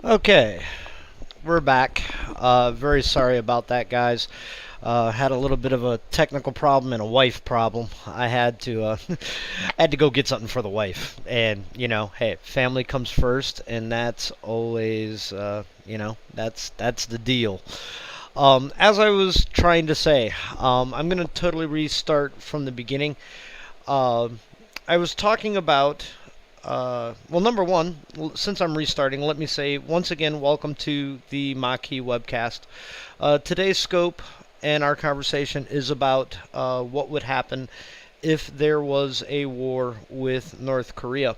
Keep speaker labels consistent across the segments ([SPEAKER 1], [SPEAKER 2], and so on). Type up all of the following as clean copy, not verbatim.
[SPEAKER 1] Okay, we're back. Very sorry about that, guys. Had a little bit of a technical problem and a wife problem. I had to had to go get something for the wife, and hey, family comes first, and that's always that's the deal. As I was trying to say, I'm gonna totally restart from the beginning. Um I was talking about well, number one, since I'm restarting, let me say once again, welcome to the Maquis Webcast. Today's scope and our conversation is about what would happen if there was a war with North Korea.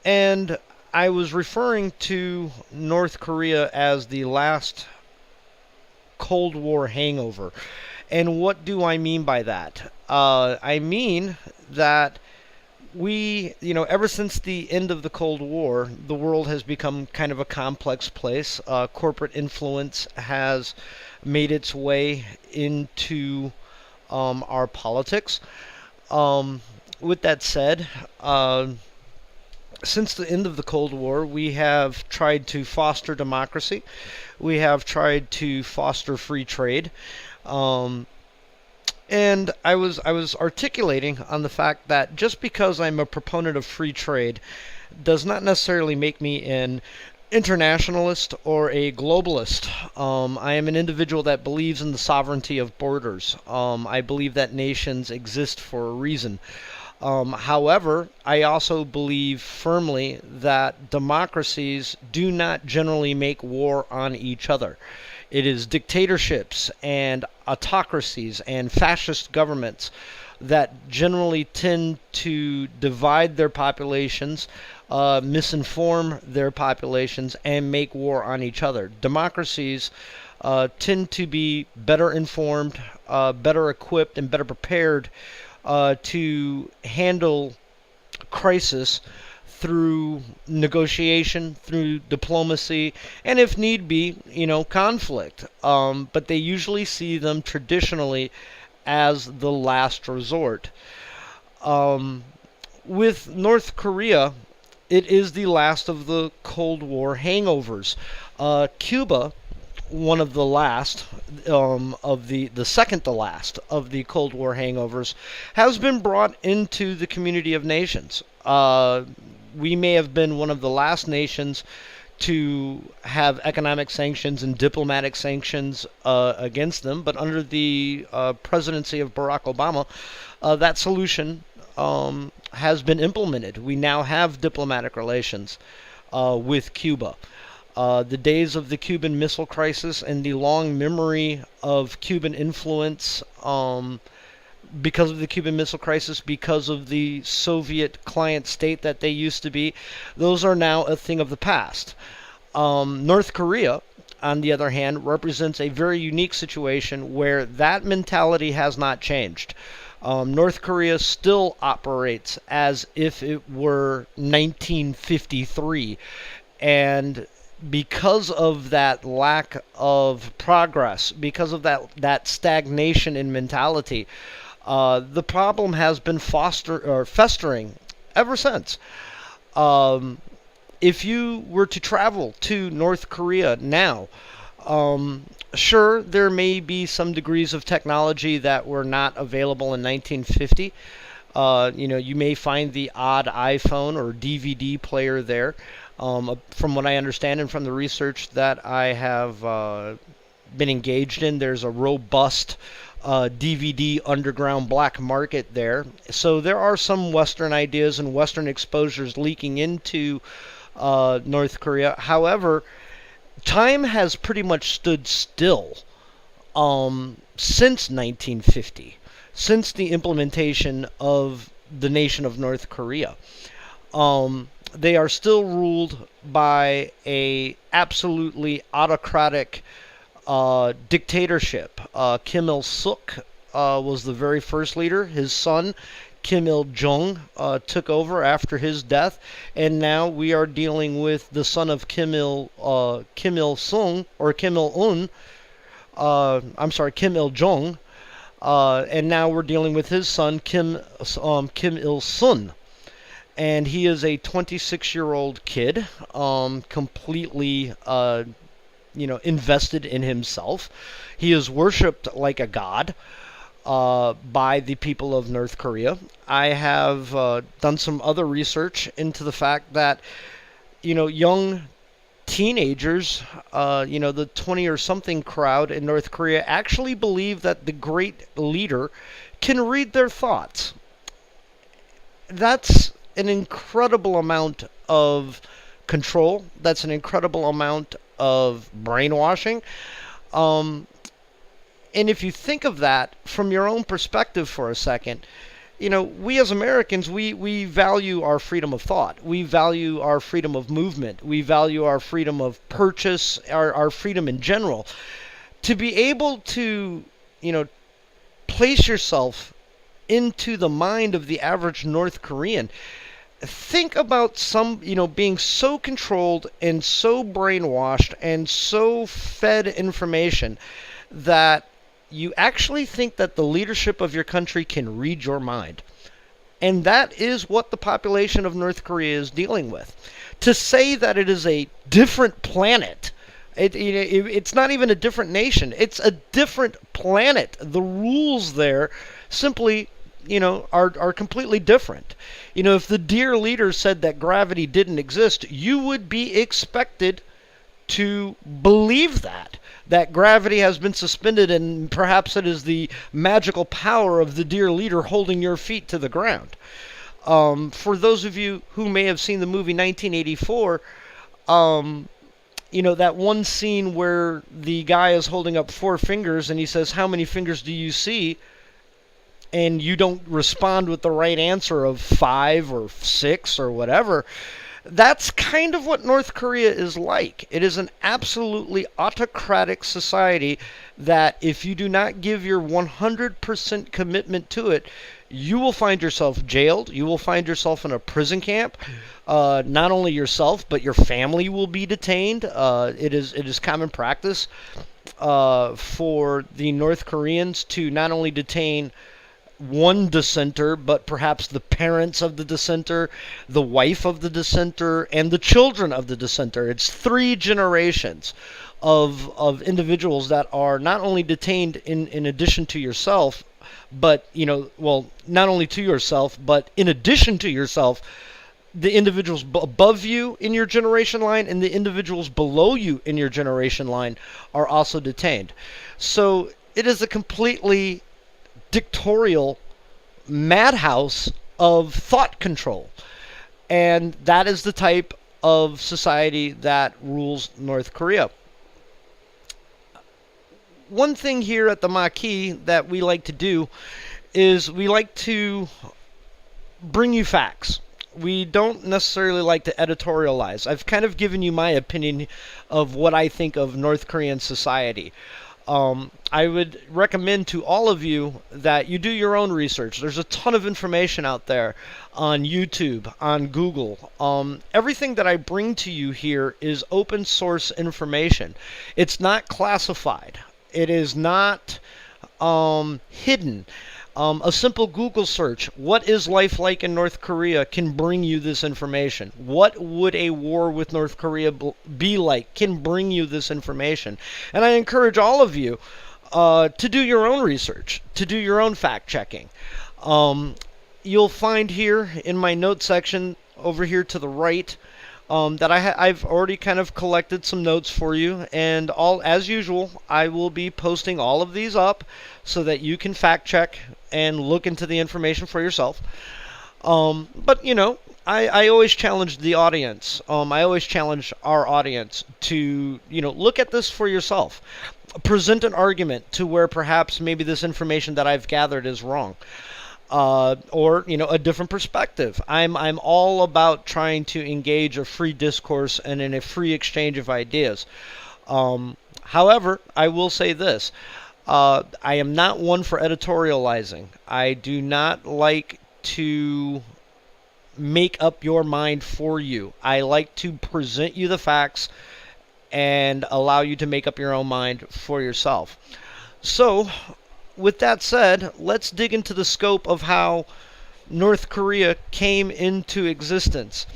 [SPEAKER 1] And I was referring to North Korea as the last Cold War hangover. And what do I mean by that? I mean that ever since the end of the Cold War, the world has become kind of a complex place. Corporate influence has made its way into our politics. Um, with that said, since the end of the Cold War, we have tried to foster democracy. We have tried to foster free trade. Um, and I was articulating on the fact that just because I'm a proponent of free trade does not necessarily make me an internationalist or a globalist. I am an individual that believes in the sovereignty of borders. I believe that nations exist for a reason. However, I also believe firmly that democracies do not generally make war on each other. It is dictatorships and autocracies and fascist governments that generally tend to divide their populations, misinform their populations, and make war on each other. Democracies tend to be better informed, better equipped, and better prepared to handle crisis through negotiation, through diplomacy, and if need be, conflict. But they usually see them traditionally as the last resort. Um, with North Korea, it is the last of the Cold War hangovers. Cuba, one of the last of the second to last of the Cold War hangovers, has been brought into the community of nations. We may have been one of the last nations to have economic sanctions and diplomatic sanctions against them, but under the presidency of Barack Obama, that solution has been implemented. We now have diplomatic relations with Cuba. The days of the Cuban Missile Crisis and the long memory of Cuban influence because of the Cuban Missile Crisis, because of the Soviet client state that they used to be, those are now a thing of the past. North Korea, on the other hand, represents a very unique situation where that mentality has not changed. North Korea still operates as if it were 1953, and because of that lack of progress, because of that stagnation in mentality, the problem has been festering ever since. Um, if you were to travel to North Korea now, sure, there may be some degrees of technology that were not available in 1950. You may find the odd iPhone or DVD player there. From what I understand and from the research that I have been engaged in, there's a robust DVD underground black market there. So there are some Western ideas and Western exposures leaking into North Korea. However, time has pretty much stood still since 1950, since the implementation of the nation of North Korea. They are still ruled by a absolutely autocratic dictatorship. Kim Il Suk was the very first leader. His son Kim Il Jong took over after his death, and now we are dealing with the son of Kim Il Sung or Kim Il Un. I'm sorry, Kim Il Jong, and now we're dealing with his son Kim Il Sun. and he is a 26-year-old kid, completely, invested in himself. He is worshipped like a god by the people of North Korea. I have done some other research into the fact that, young teenagers, the 20 or something crowd in North Korea actually believe that the great leader can read their thoughts. That's an incredible amount of control. That's an incredible amount of brainwashing. Um, and if you think of that from your own perspective for a second, we as Americans, we value our freedom of thought. We value our freedom of movement. We value our freedom of purchase, our freedom in general. To be able to, place yourself into the mind of the average North Korean, think about being so controlled and so brainwashed and so fed information that you actually think that the leadership of your country can read your mind. And that is what the population of North Korea is dealing with. To say that it is a different planet, it's not even a different nation. It's a different planet. The rules there simply, are completely different. If the dear leader said that gravity didn't exist, you would be expected to believe that gravity has been suspended, and perhaps it is the magical power of the dear leader holding your feet to the ground. For those of you who may have seen the movie 1984, that one scene where the guy is holding up 4 fingers and he says, "How many fingers do you see?" and you don't respond with the right answer of 5 or 6 or whatever. That's kind of what North Korea is like. It is an absolutely autocratic society that if you do not give your 100% commitment to it, you will find yourself jailed. You will find yourself in a prison camp. Not only yourself, but your family will be detained. It is common practice for the North Koreans to not only detain one dissenter, but perhaps the parents of the dissenter, the wife of the dissenter, and the children of the dissenter. It's 3 generations of individuals that are not only detained in addition to yourself, but, not only to yourself, but in addition to yourself, the individuals above you in your generation line and the individuals below you in your generation line are also detained. So it is a completely dictatorial madhouse of thought control. And that is the type of society that rules North Korea. One thing here at the Maquis that we like to do is we like to bring you facts. We don't necessarily like to editorialize. I've kind of given you my opinion of what I think of North Korean society. I would recommend to all of you that you do your own research. There's a ton of information out there on YouTube, on Google. Everything that I bring to you here is open source information. It's not classified. It is not hidden. A simple Google search, what is life like in North Korea, can bring you this information. What would a war with North Korea be like, can bring you this information. And I encourage all of you to do your own research, to do your own fact checking. You'll find here in my notes section over here to the right that I've already kind of collected some notes for you, and as usual, I will be posting all of these up so that you can fact check and look into the information for yourself. But I always challenge the audience. I always challenge our audience to look at this for yourself. Present an argument to where perhaps maybe this information that I've gathered is wrong. Or a different perspective. I'm all about trying to engage a free discourse and in a free exchange of ideas. However, I will say this. I am not one for editorializing. I do not like to make up your mind for you. I like to present you the facts and allow you to make up your own mind for yourself. So, with that said, let's dig into the scope of how North Korea came into existence.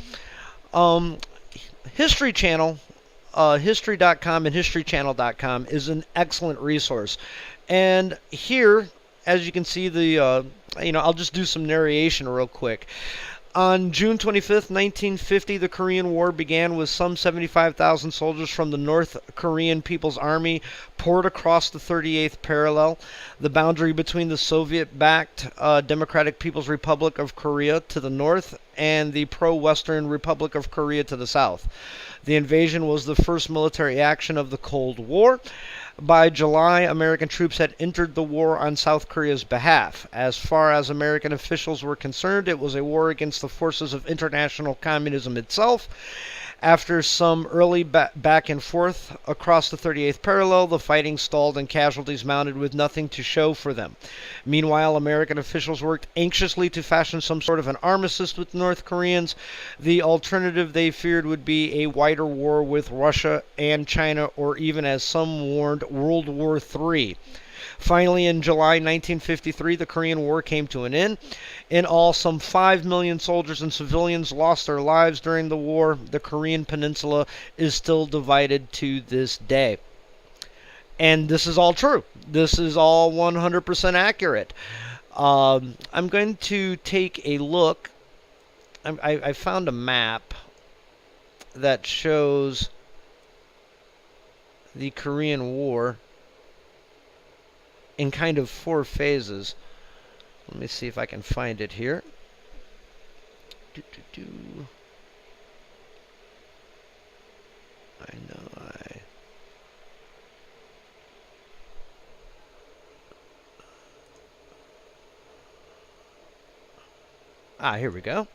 [SPEAKER 1] Um, History Channel, history.com and historychannel.com is an excellent resource. And here, as you can see, I'll just do some narration real quick. On June 25th, 1950, the Korean War began with some 75,000 soldiers from the North Korean People's Army poured across the 38th parallel, the boundary between the Soviet-backed Democratic People's Republic of Korea to the north and the pro-Western Republic of Korea to the south. The invasion was the first military action of the Cold War. By July, American troops had entered the war on South Korea's behalf. As far as American officials were concerned, it was a war against the forces of international communism itself. After some early back and forth across the 38th parallel, the fighting stalled and casualties mounted with nothing to show for them. Meanwhile, American officials worked anxiously to fashion some sort of an armistice with the North Koreans. The alternative they feared would be a wider war with Russia and China, or even, as some warned, World War III. Finally, in July 1953, the Korean War came to an end. In all, some 5 million soldiers and civilians lost their lives during the war. The Korean peninsula is still divided to this day. And this is all true. This is all 100% accurate. I'm going to take a look. I found a map that shows the Korean War in kind of 4 phases. Let me see if I can find it here. I know here we go.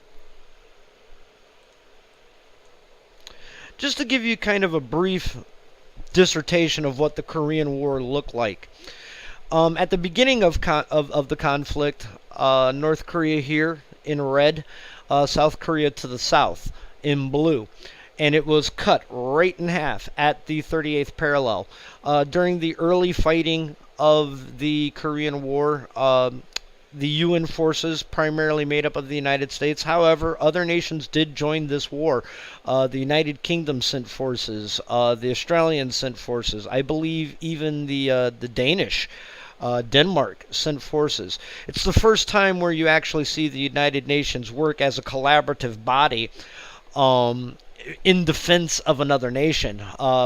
[SPEAKER 1] Just to give you kind of a brief dissertation of what the Korean War looked like. At the beginning of the conflict, North Korea here in red, South Korea to the south in blue. And it was cut right in half at the 38th parallel. During the early fighting of the Korean War, the UN forces, primarily made up of the United States. However, other nations did join this war. The United Kingdom sent forces. The Australians sent forces. I believe even the Danish, Denmark, sent forces. It's the first time where you actually see the United Nations work as a collaborative body in defense of another nation,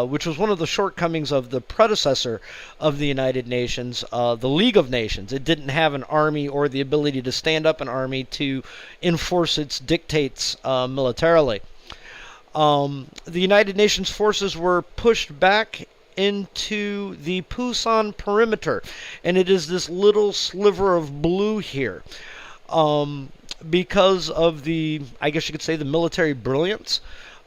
[SPEAKER 1] which was one of the shortcomings of the predecessor of the United Nations, the League of Nations. It didn't have an army or the ability to stand up an army to enforce its dictates militarily. The United Nations forces were pushed back into the Pusan perimeter, and it is this little sliver of blue here. Because of the, I guess you could say, the military brilliance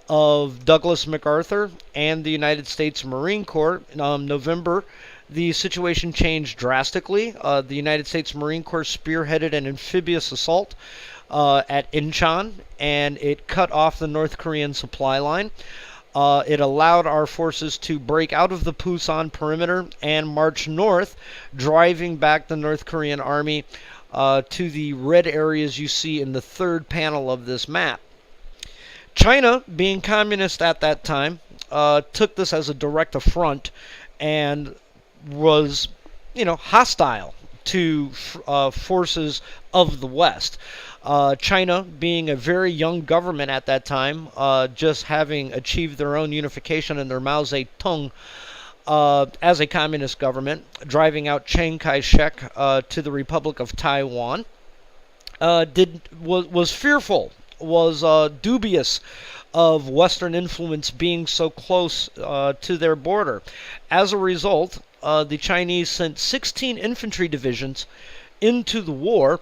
[SPEAKER 1] of Douglas MacArthur and the United States Marine Corps, in November, the situation changed drastically. The United States Marine Corps spearheaded an amphibious assault at Incheon, and it cut off the North Korean supply line. It allowed our forces to break out of the Pusan perimeter and march north, driving back the North Korean army to the red areas you see in the third panel of this map. China, being communist at that time, took this as a direct affront and was, hostile to forces of the West. China, being a very young government at that time, just having achieved their own unification under Mao Zedong as a communist government, driving out Chiang Kai-shek to the Republic of Taiwan, was fearful, was dubious of Western influence being so close to their border. As a result, the Chinese sent 16 infantry divisions into the war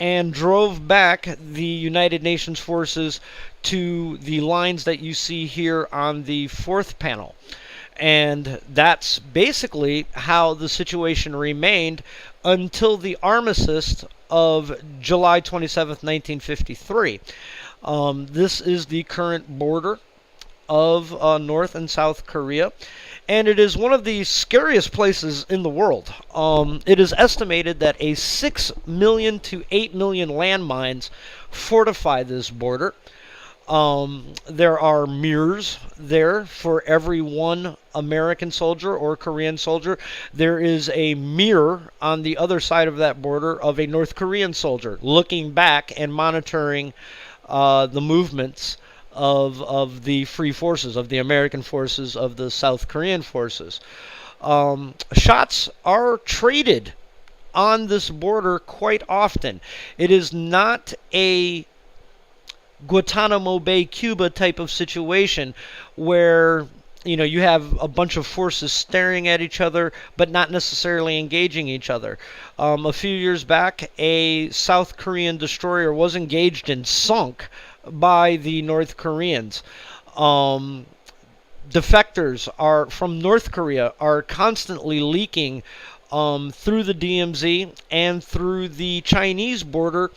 [SPEAKER 1] and drove back the United Nations forces to the lines that you see here on the fourth panel. And that's basically how the situation remained until the armistice of July 27th, 1953. This is the current border of North and South Korea, and it is one of the scariest places in the world. It is estimated that a 6 million to 8 million landmines fortify this border. There are mirrors there for every one American soldier or Korean soldier. There is a mirror on the other side of that border of a North Korean soldier looking back and monitoring the movements of the free forces, of the American forces, of the South Korean forces. Shots are traded on this border quite often. It is not a Guantanamo Bay, Cuba type of situation where you have a bunch of forces staring at each other but not necessarily engaging each other. A few years back, a South Korean destroyer was engaged and sunk by the North Koreans. Defectors from North Korea are constantly leaking through the DMZ and through the Chinese border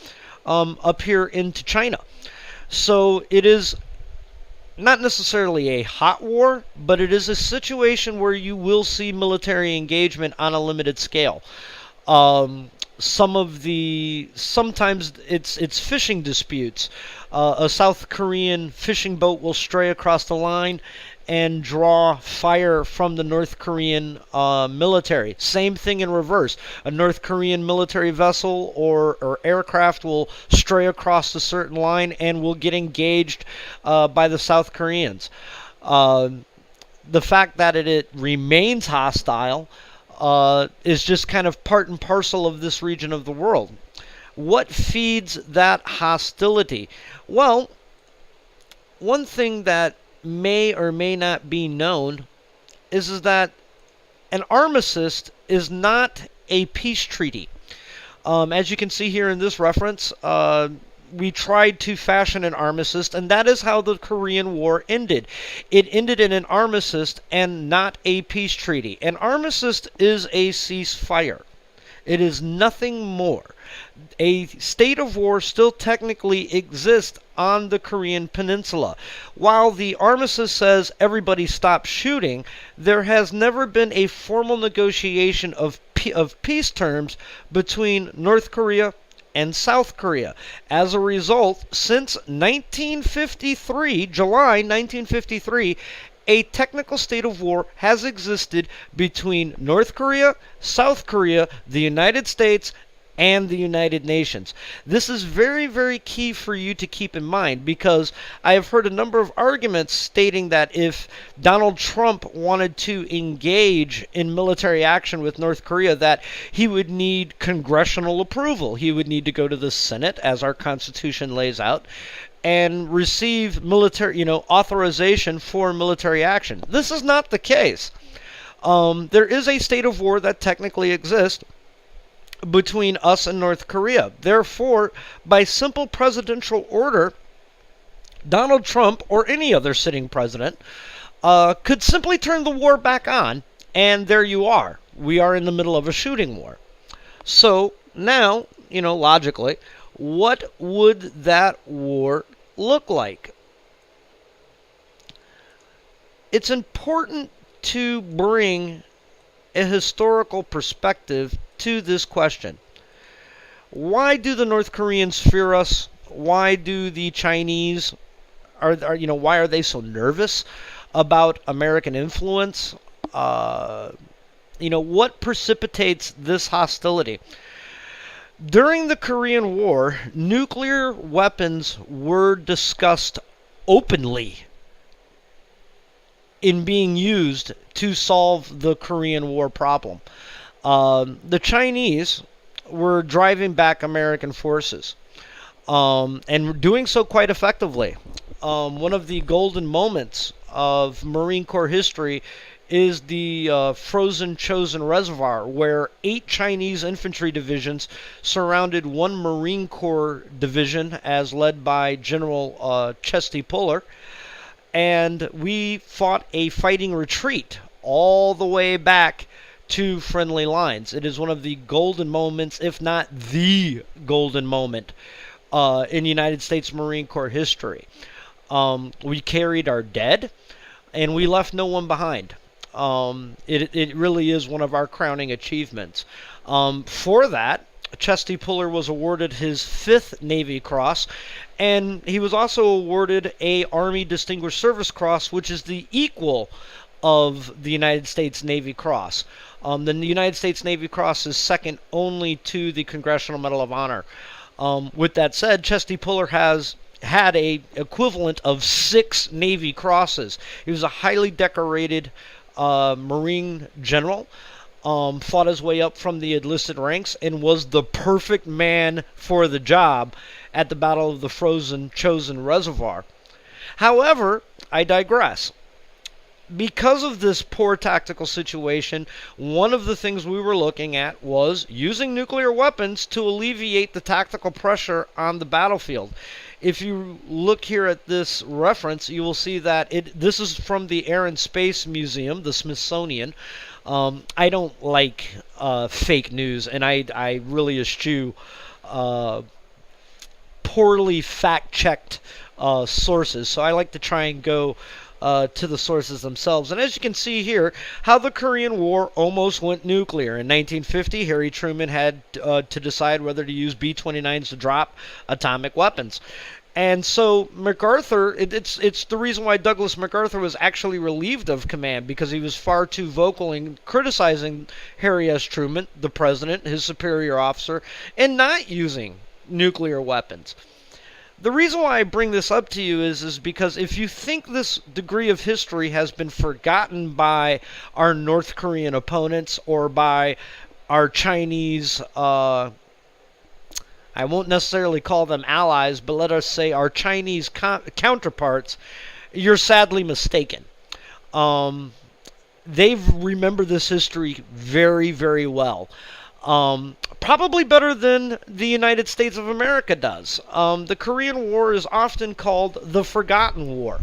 [SPEAKER 1] up here into China. So it is not necessarily a hot war, but it is a situation where you will see military engagement on a limited scale. Sometimes it's fishing disputes. A South Korean fishing boat will stray across the line and draw fire from the North Korean military. Same thing in reverse. A North Korean military vessel or aircraft will stray across a certain line and will get engaged by the South Koreans. The fact that it remains hostile is just kind of part and parcel of this region of the world. What feeds that hostility? Well, one thing that may or may not be known is that an armistice is not a peace treaty. As you can see here in this reference, we tried to fashion an armistice, and that is how the Korean War ended. It ended in an armistice and not a peace treaty. An armistice is a ceasefire. It is nothing more. A state of war still technically exists on the Korean Peninsula. While the armistice says everybody stop shooting, there has never been a formal negotiation of peace terms between North Korea and South Korea. As a result, since 1953, July 1953, a technical state of war has existed between North Korea, South Korea, the United States, and the United Nations. This is very, very key for you to keep in mind, because I have heard a number of arguments stating that if Donald Trump wanted to engage in military action with North Korea, that he would need congressional approval. He would need to go to the Senate, as our Constitution lays out, and receive military, authorization for military action. This is not the case. There is a state of war that technically exists between us and North Korea. Therefore, by simple presidential order, Donald Trump or any other sitting president could simply turn the war back on, and there you are. We are in the middle of a shooting war. So now, logically, what would that war look like? It's important to bring a historical perspective to this question. Why do the North Koreans fear us? Why do the Chinese why are they so nervous about American influence? What precipitates this hostility? During the Korean War, nuclear weapons were discussed openly in being used to solve the Korean War problem. The Chinese were driving back American forces, and doing so quite effectively. One of the golden moments of Marine Corps history is the Frozen Chosin Reservoir, where 8 Chinese infantry divisions surrounded one Marine Corps division as led by General Chesty Puller, and we fought a fighting retreat all the way back to friendly lines. It is one of the golden moments, if not the golden moment, in United States Marine Corps history. We carried our dead. and we left no one behind. It really is one of our crowning achievements. For that, Chesty Puller was awarded his 5th Navy Cross, and he was also awarded a Army Distinguished Service Cross, which is the equal of the United States Navy Cross. The United States Navy Cross is second only to the Congressional Medal of Honor. With that said, Chesty Puller has had a equivalent of 6 Navy Crosses. He was a highly decorated Marine general. Fought his way up from the enlisted ranks and was the perfect man for the job at the Battle of the Frozen Chosin Reservoir. However, I digress. Because of this poor tactical situation, one of the things we were looking at was using nuclear weapons to alleviate the tactical pressure on the battlefield. If you look here at this reference, you will see that this is from the Air and Space Museum, the Smithsonian. I don't like fake news, and I really eschew poorly fact-checked sources. So I like to try and go to the sources themselves. And as you can see here, how the Korean War almost went nuclear. In 1950, Harry Truman had to decide whether to use B-29s to drop atomic weapons. And so MacArthur, it's the reason why Douglas MacArthur was actually relieved of command, because he was far too vocal in criticizing Harry S. Truman, the president, his superior officer, and not using nuclear weapons. The reason why I bring this up to you is because if you think this degree of history has been forgotten by our North Korean opponents or by our Chinese, I won't necessarily call them allies, but let us say our Chinese counterparts, you're sadly mistaken. They remember this history very, very well. Probably better than the United States of America does. The Korean War is often called the Forgotten War.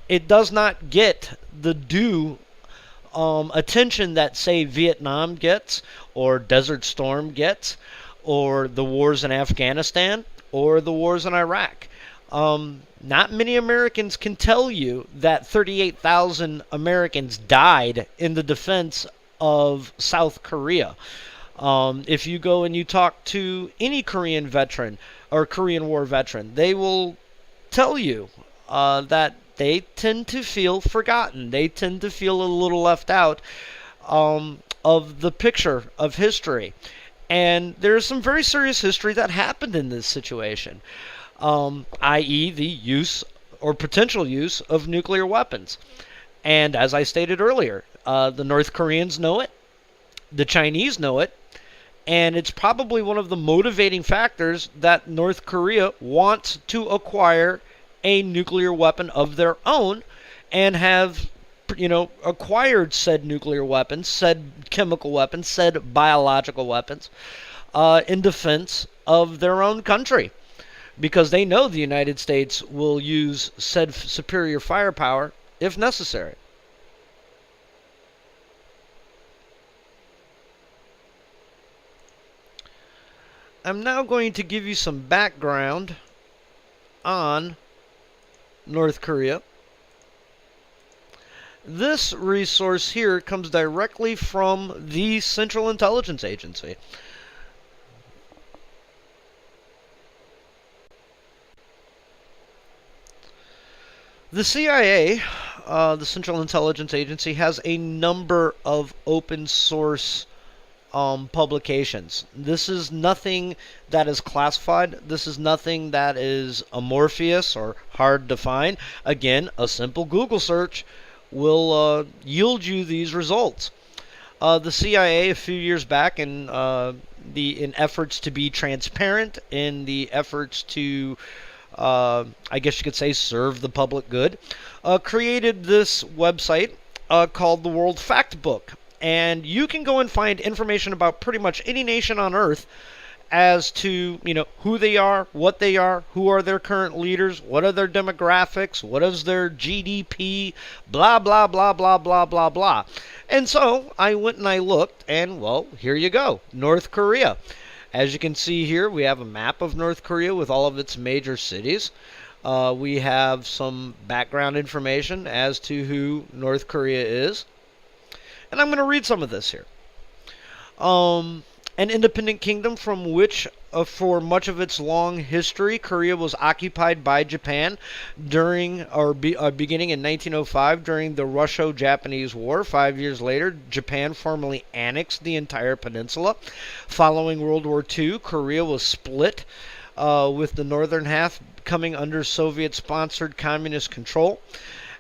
[SPEAKER 1] It does not get the due attention that, say, Vietnam gets, or Desert Storm gets, or the wars in Afghanistan, or the wars in Iraq. Not many Americans can tell you that 38,000 Americans died in the defense of South Korea. If you go and you talk to any Korean veteran or Korean War veteran, they will tell you that they tend to feel forgotten. They tend to feel a little left out of the picture of history. And there's some very serious history that happened in this situation, i.e. the use or potential use of nuclear weapons. And as I stated earlier, the North Koreans know it, the Chinese know it, and it's probably one of the motivating factors that North Korea wants to acquire a nuclear weapon of their own and have, acquired said nuclear weapons, said chemical weapons, said biological weapons in defense of their own country. Because they know the United States will use said superior firepower if necessary. I'm now going to give you some background on North Korea. This resource here comes directly from the Central Intelligence Agency. The CIA, the Central Intelligence Agency, has a number of open source publications. This is nothing that is classified. This is nothing that is amorphous or hard to find. Again, a simple Google search will yield you these results. The CIA, a few years back, in efforts to be transparent, in the efforts to, I guess you could say, serve the public good, created this website called the World Fact Book. And you can go and find information about pretty much any nation on Earth as to, who they are, what they are, who are their current leaders, what are their demographics, what is their GDP, blah, blah, blah, blah, blah, blah, blah. And so I went and I looked, and, well, here you go, North Korea. As you can see here, we have a map of North Korea with all of its major cities. We have some background information as to who North Korea is. And I'm going to read some of this here. An independent kingdom from which, for much of its long history, Korea was occupied by Japan beginning in 1905 during the Russo-Japanese War. 5 years later, Japan formally annexed the entire peninsula. Following World War II, Korea was split, with the northern half coming under Soviet-sponsored communist control.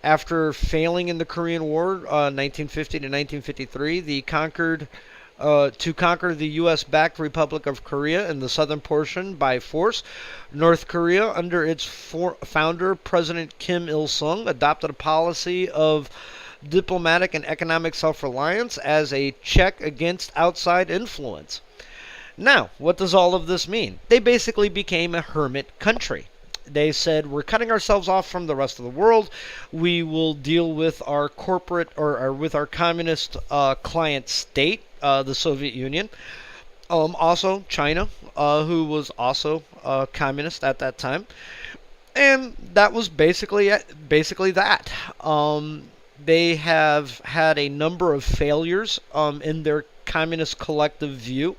[SPEAKER 1] After failing in the Korean War, 1950 to 1953, to conquer the U.S.-backed Republic of Korea in the southern portion by force, North Korea, under its founder, President Kim Il-sung, adopted a policy of diplomatic and economic self-reliance as a check against outside influence. Now, what does all of this mean? They basically became a hermit country. They said, we're cutting ourselves off from the rest of the world. We will deal with our corporate or with our communist client state, the Soviet Union. Also, China, who was also communist at that time. And that was basically that. They have had a number of failures in their communist collective view.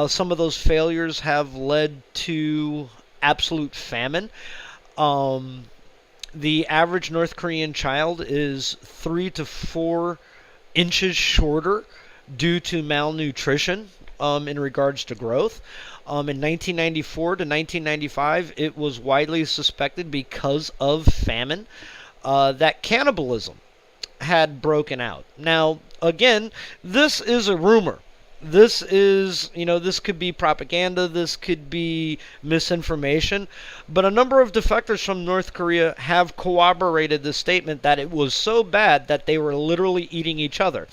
[SPEAKER 1] Some of those failures have led to absolute famine. The average North Korean child is 3 to 4 inches shorter due to malnutrition in regards to growth. In 1994 to 1995, it was widely suspected because of famine that cannibalism had broken out. Now, again, this is a rumor. This is, this could be propaganda, this could be misinformation, but a number of defectors from North Korea have corroborated the statement that it was so bad that they were literally eating each other.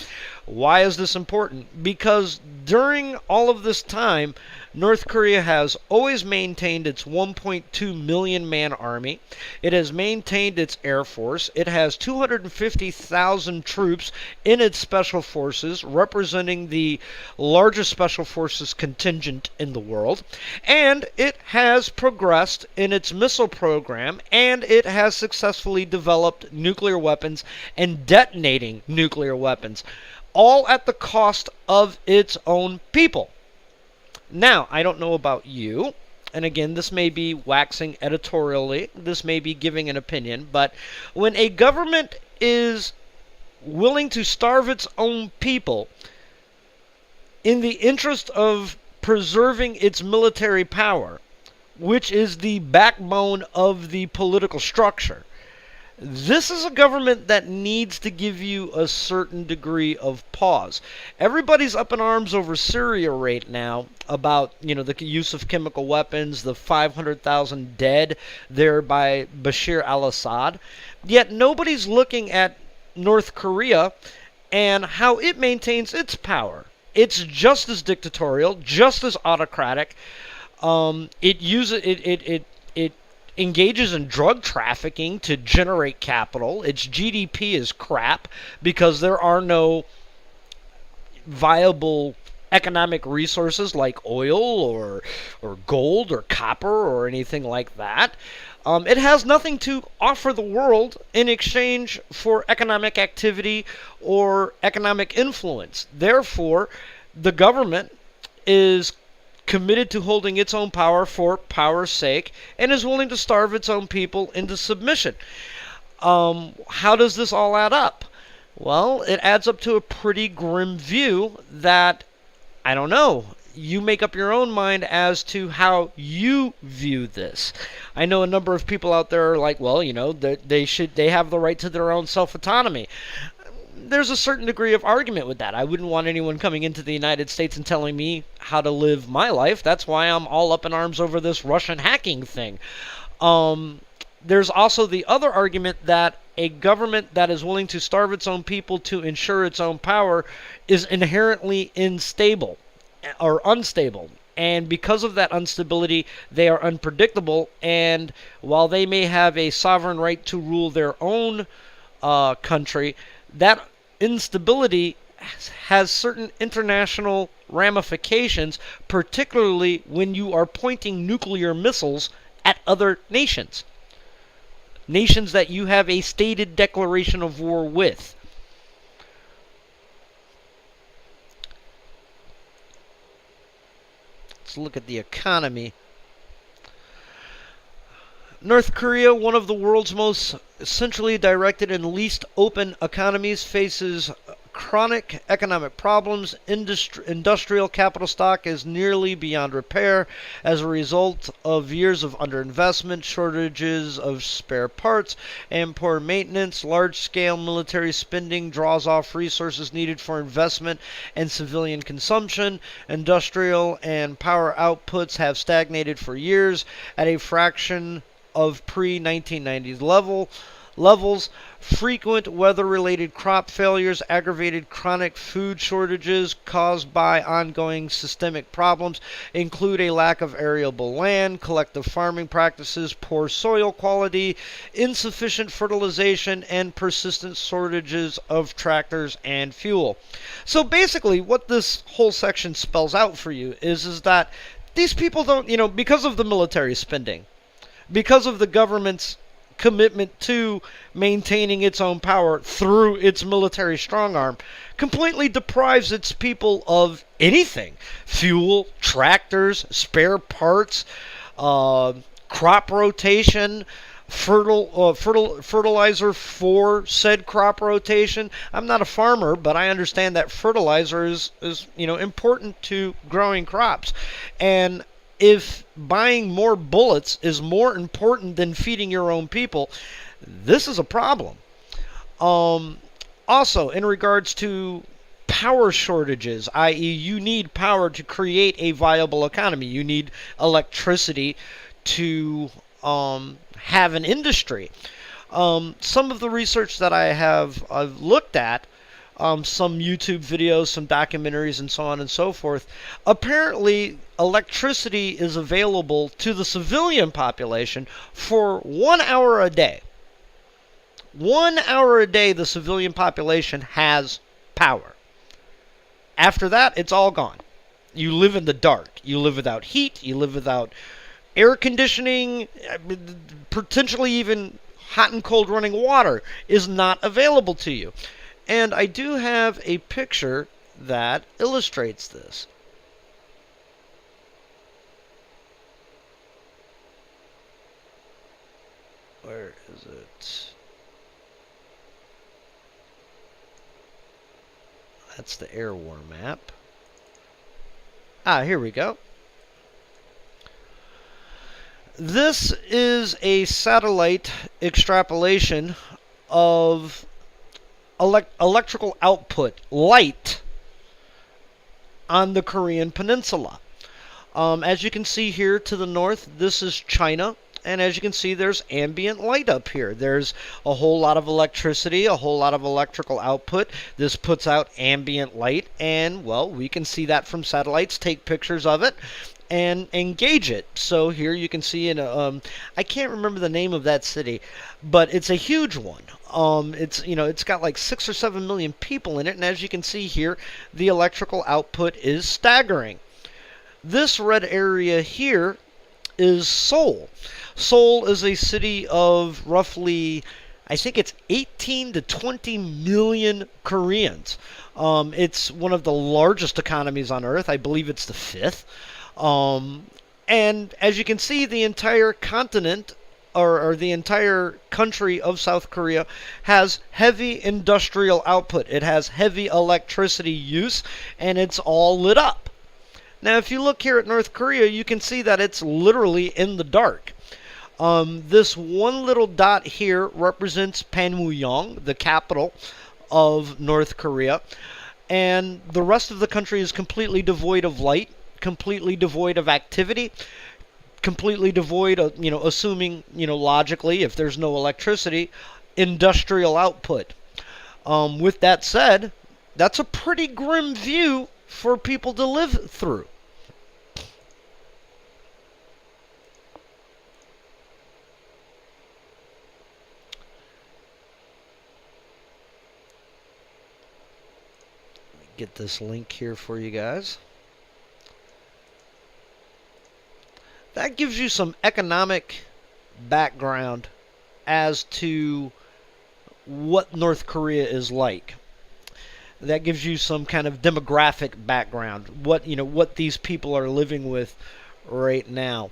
[SPEAKER 1] Why is this important? Because during all of this time, North Korea has always maintained its 1.2 million man army. It has maintained its air force. It has 250,000 troops in its special forces, representing the largest special forces contingent in the world. And it has progressed in its missile program, and it has successfully developed nuclear weapons and detonating nuclear weapons, all at the cost of its own people. Now, I don't know about you, and again, this may be waxing editorially, this may be giving an opinion, but when a government is willing to starve its own people in the interest of preserving its military power, which is the backbone of the political structure, this is a government that needs to give you a certain degree of pause. Everybody's up in arms over Syria right now about, the use of chemical weapons, the 500,000 dead there by Bashar al-Assad. Yet nobody's looking at North Korea and how it maintains its power. It's just as dictatorial, just as autocratic. It engages in drug trafficking to generate capital. Its GDP is crap because there are no viable economic resources like oil or gold or copper or anything like that. It has nothing to offer the world in exchange for economic activity or economic influence. Therefore, the government is committed to holding its own power for power's sake, and is willing to starve its own people into submission. How does this all add up? Well, it adds up to a pretty grim view that, I don't know, you make up your own mind as to how you view this. I know a number of people out there are like, well, they have the right to their own self-autonomy. There's a certain degree of argument with that. I wouldn't want anyone coming into the United States and telling me how to live my life. That's why I'm all up in arms over this Russian hacking thing. There's also the other argument that a government that is willing to starve its own people to ensure its own power is inherently unstable. And because of that instability, they are unpredictable. And while they may have a sovereign right to rule their own country, that instability has certain international ramifications, particularly when you are pointing nuclear missiles at other nations. nations that you have a stated declaration of war with. Let's look at the economy. North Korea, one of the world's most centrally directed and least open economies, faces chronic economic problems. Industrial capital stock is nearly beyond repair as a result of years of underinvestment, shortages of spare parts, and poor maintenance. Large-scale military spending draws off resources needed for investment and civilian consumption. Industrial and power outputs have stagnated for years at a fraction of pre-1990s levels. Frequent weather-related crop failures, aggravated chronic food shortages caused by ongoing systemic problems include a lack of arable land, collective farming practices, poor soil quality, insufficient fertilization, and persistent shortages of tractors and fuel. So basically, what this whole section spells out for you is that these people don't, because of the military spending, because of the government's commitment to maintaining its own power through its military strong arm, completely deprives its people of anything. Fuel, tractors, spare parts, crop rotation, fertilizer for said crop rotation. I'm not a farmer, but I understand that fertilizer is important to growing crops. And if buying more bullets is more important than feeding your own people, this is a problem. Also, in regards to power shortages, i.e., you need power to create a viable economy. You need electricity to have an industry. Some of the research that I've looked at, some YouTube videos, some documentaries, and so on and so forth. Apparently, electricity is available to the civilian population for 1 hour a day. 1 hour a day, the civilian population has power. After that, it's all gone. You live in the dark. You live without heat. You live without air conditioning. Potentially even hot and cold running water is not available to you. And I do have a picture that illustrates this. Where is it? That's the air war map. Here we go. This is a satellite extrapolation of electrical output, light, on the Korean Peninsula. As you can see here to the north, this is China. And as you can see, there's ambient light up here. There's a whole lot of electricity, a whole lot of electrical output. This puts out ambient light. And, well, we can see that from satellites, take pictures of it, and engage it. So here you can see I can't remember the name of that city, but it's a huge one. It's got like 6 or 7 million people in it, and as you can see here, the electrical output is staggering. This red area here is Seoul. Seoul is a city of roughly, I think it's 18 to 20 million Koreans. It's one of the largest economies on earth. I believe it's the 5th. And as you can see, the entire continent or the entire country of South Korea has heavy industrial output. It has heavy electricity use, and it's all lit up. Now, if you look here at North Korea, you can see that it's literally in the dark. This one little dot here represents Panmunjom, the capital of North Korea, and the rest of the country is completely devoid of light, completely devoid of activity, completely devoid of, assuming, logically, if there's no electricity, industrial output. With that said, that's a pretty grim view for people to live through. Get this link here for you guys. That gives you some economic background as to what North Korea is like. That gives you some kind of demographic background, what these people are living with right now.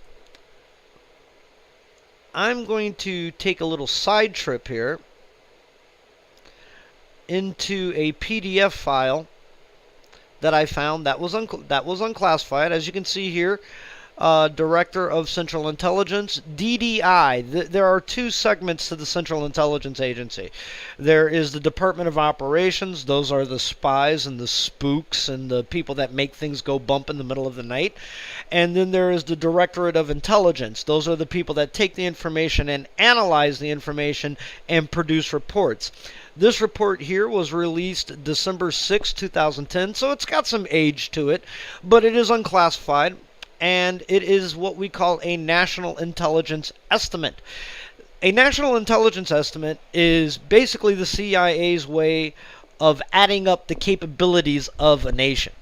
[SPEAKER 1] I'm going to take a little side trip here into a PDF file that I found that was unclassified. As you can see here, Director of Central Intelligence, DDI. There are two segments to the Central Intelligence Agency. There is the Department of Operations. Those are the spies and the spooks and the people that make things go bump in the middle of the night. And then there is the Directorate of Intelligence. Those are the people that take the information and analyze the information and produce reports. This report here was released December 6, 2010, so it's got some age to it, but it is unclassified. And it is what we call a national intelligence estimate. A national intelligence estimate is basically the CIA's way of adding up the capabilities of a nation.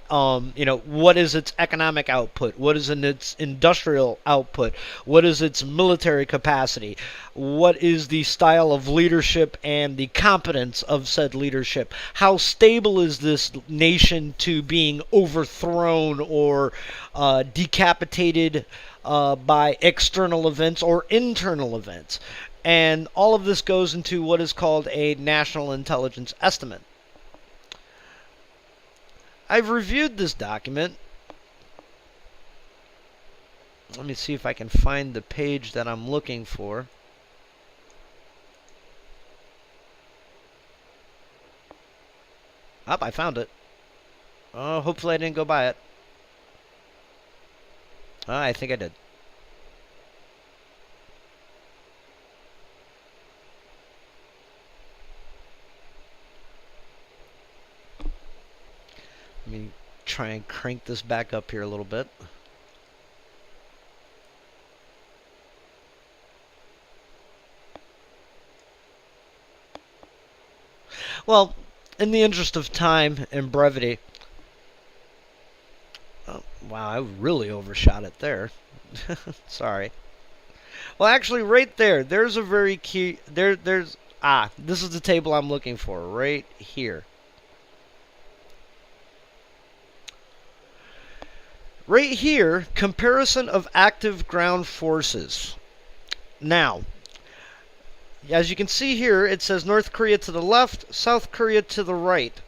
[SPEAKER 1] What is its economic output? What is its industrial output? What is its military capacity? What is the style of leadership and the competence of said leadership? How stable is this nation to being overthrown or decapitated by external events or internal events? And all of this goes into what is called a national intelligence estimate. I've reviewed this document. Let me see if I can find the page that I'm looking for. I found it. Oh, hopefully I didn't go by it. I think I did. Let me try and crank this back up here a little bit. Well, in the interest of time and brevity, oh, wow, I really overshot it there. Sorry. Well, actually, right there, there's a very key. This is the table I'm looking for, right here. Right here, comparison of active ground forces. Now, as you can see here, it says North Korea to the left, South Korea to the right.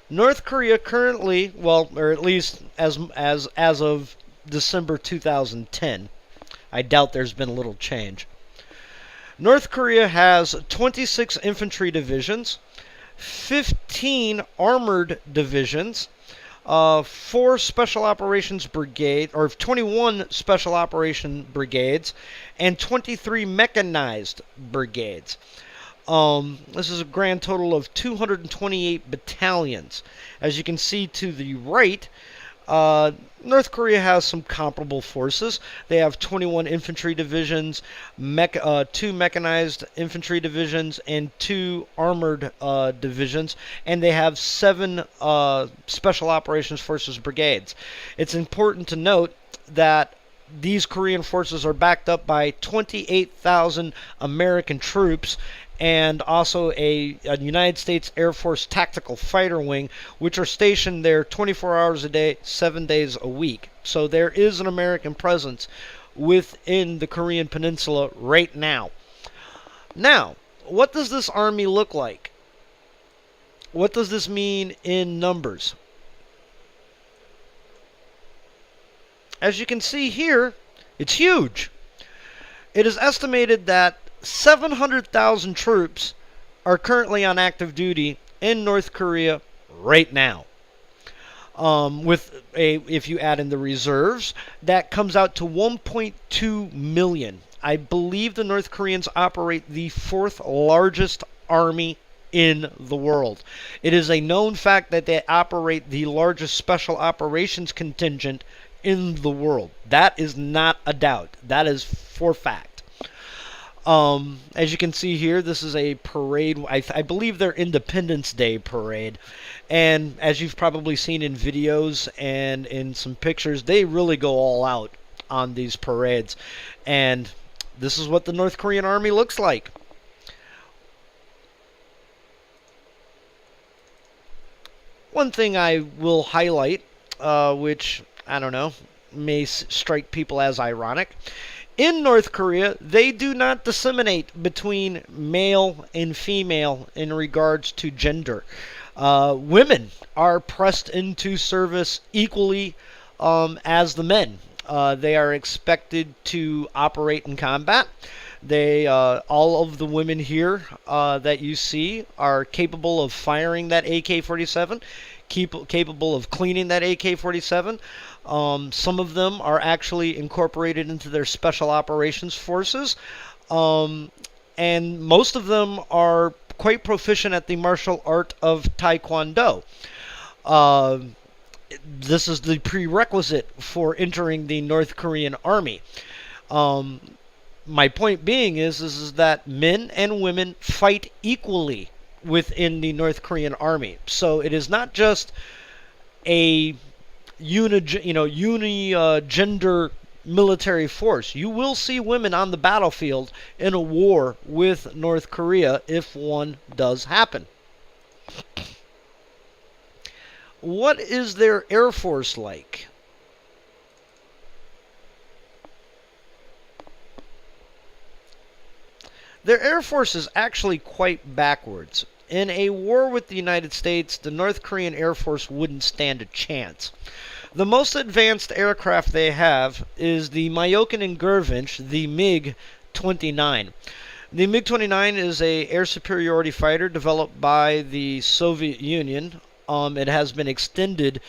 [SPEAKER 1] North Korea currently, well, or at least as of December 2010, I doubt there's been a little change. North Korea has 26 infantry divisions, 15 armored divisions, 4 special operations brigade, or 21 special operation brigades, and 23 mechanized brigades. This is a grand total of 228 battalions. As you can see to the right, North Korea has some comparable forces. They have 21 infantry divisions, 2 mechanized infantry divisions, and 2 armored divisions, and they have 7 special operations forces brigades. It's important to note that these Korean forces are backed up by 28,000 American troops and also a United States Air Force tactical fighter wing, which are stationed there 24 hours a day, 7 days a week. So there is an American presence within the Korean Peninsula right now. Now, what does this army look like? What does this mean in numbers? As you can see here, it's huge. It is estimated that 700,000 troops are currently on active duty in North Korea right now. If you add in the reserves, that comes out to 1.2 million. I believe the North Koreans operate the 4th largest army in the world. It is a known fact that they operate the largest special operations contingent in the world. That is not a doubt. That is for fact. As you can see here, this is a parade. I believe their Independence Day parade. And as you've probably seen in videos and in some pictures, they really go all out on these parades. And This is what the North Korean Army looks like. One thing I will highlight, which, I don't know, may strike people as ironic. In North Korea, they do not disseminate between male and female in regards to gender. Women are pressed into service equally as the men. They are expected to operate in combat. All of the women here that you see are capable of firing that AK-47, capable of cleaning that AK-47. Some of them are actually incorporated into their special operations forces, and most of them are quite proficient at the martial art of Taekwondo. Uh, this is the prerequisite for entering the North Korean Army. Um, my point being is that men and women fight equally within the North Korean Army. So it is not just a gender military force. You will see women on the battlefield in a war with North Korea if one does happen. What is their Air Force like? Their Air Force is actually quite backwards. In a war with the United States, the North Korean Air Force wouldn't stand a chance. The most advanced aircraft they have is the Mayokin and Gurvinch, the MiG-29. The MiG-29 is a air superiority fighter developed by the Soviet Union. It has been extended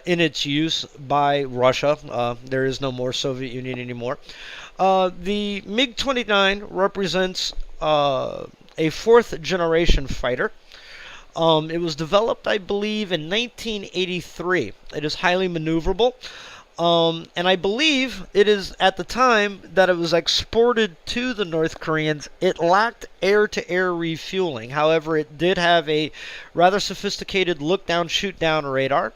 [SPEAKER 1] in its use by Russia. There is no more Soviet Union anymore. The MiG-29 represents a fourth generation fighter. It was developed, I believe, in 1983. It is highly maneuverable. And I believe it is at the time that it was exported to the North Koreans, it lacked air-to-air refueling. However, it did have a rather sophisticated look-down, shoot-down radar.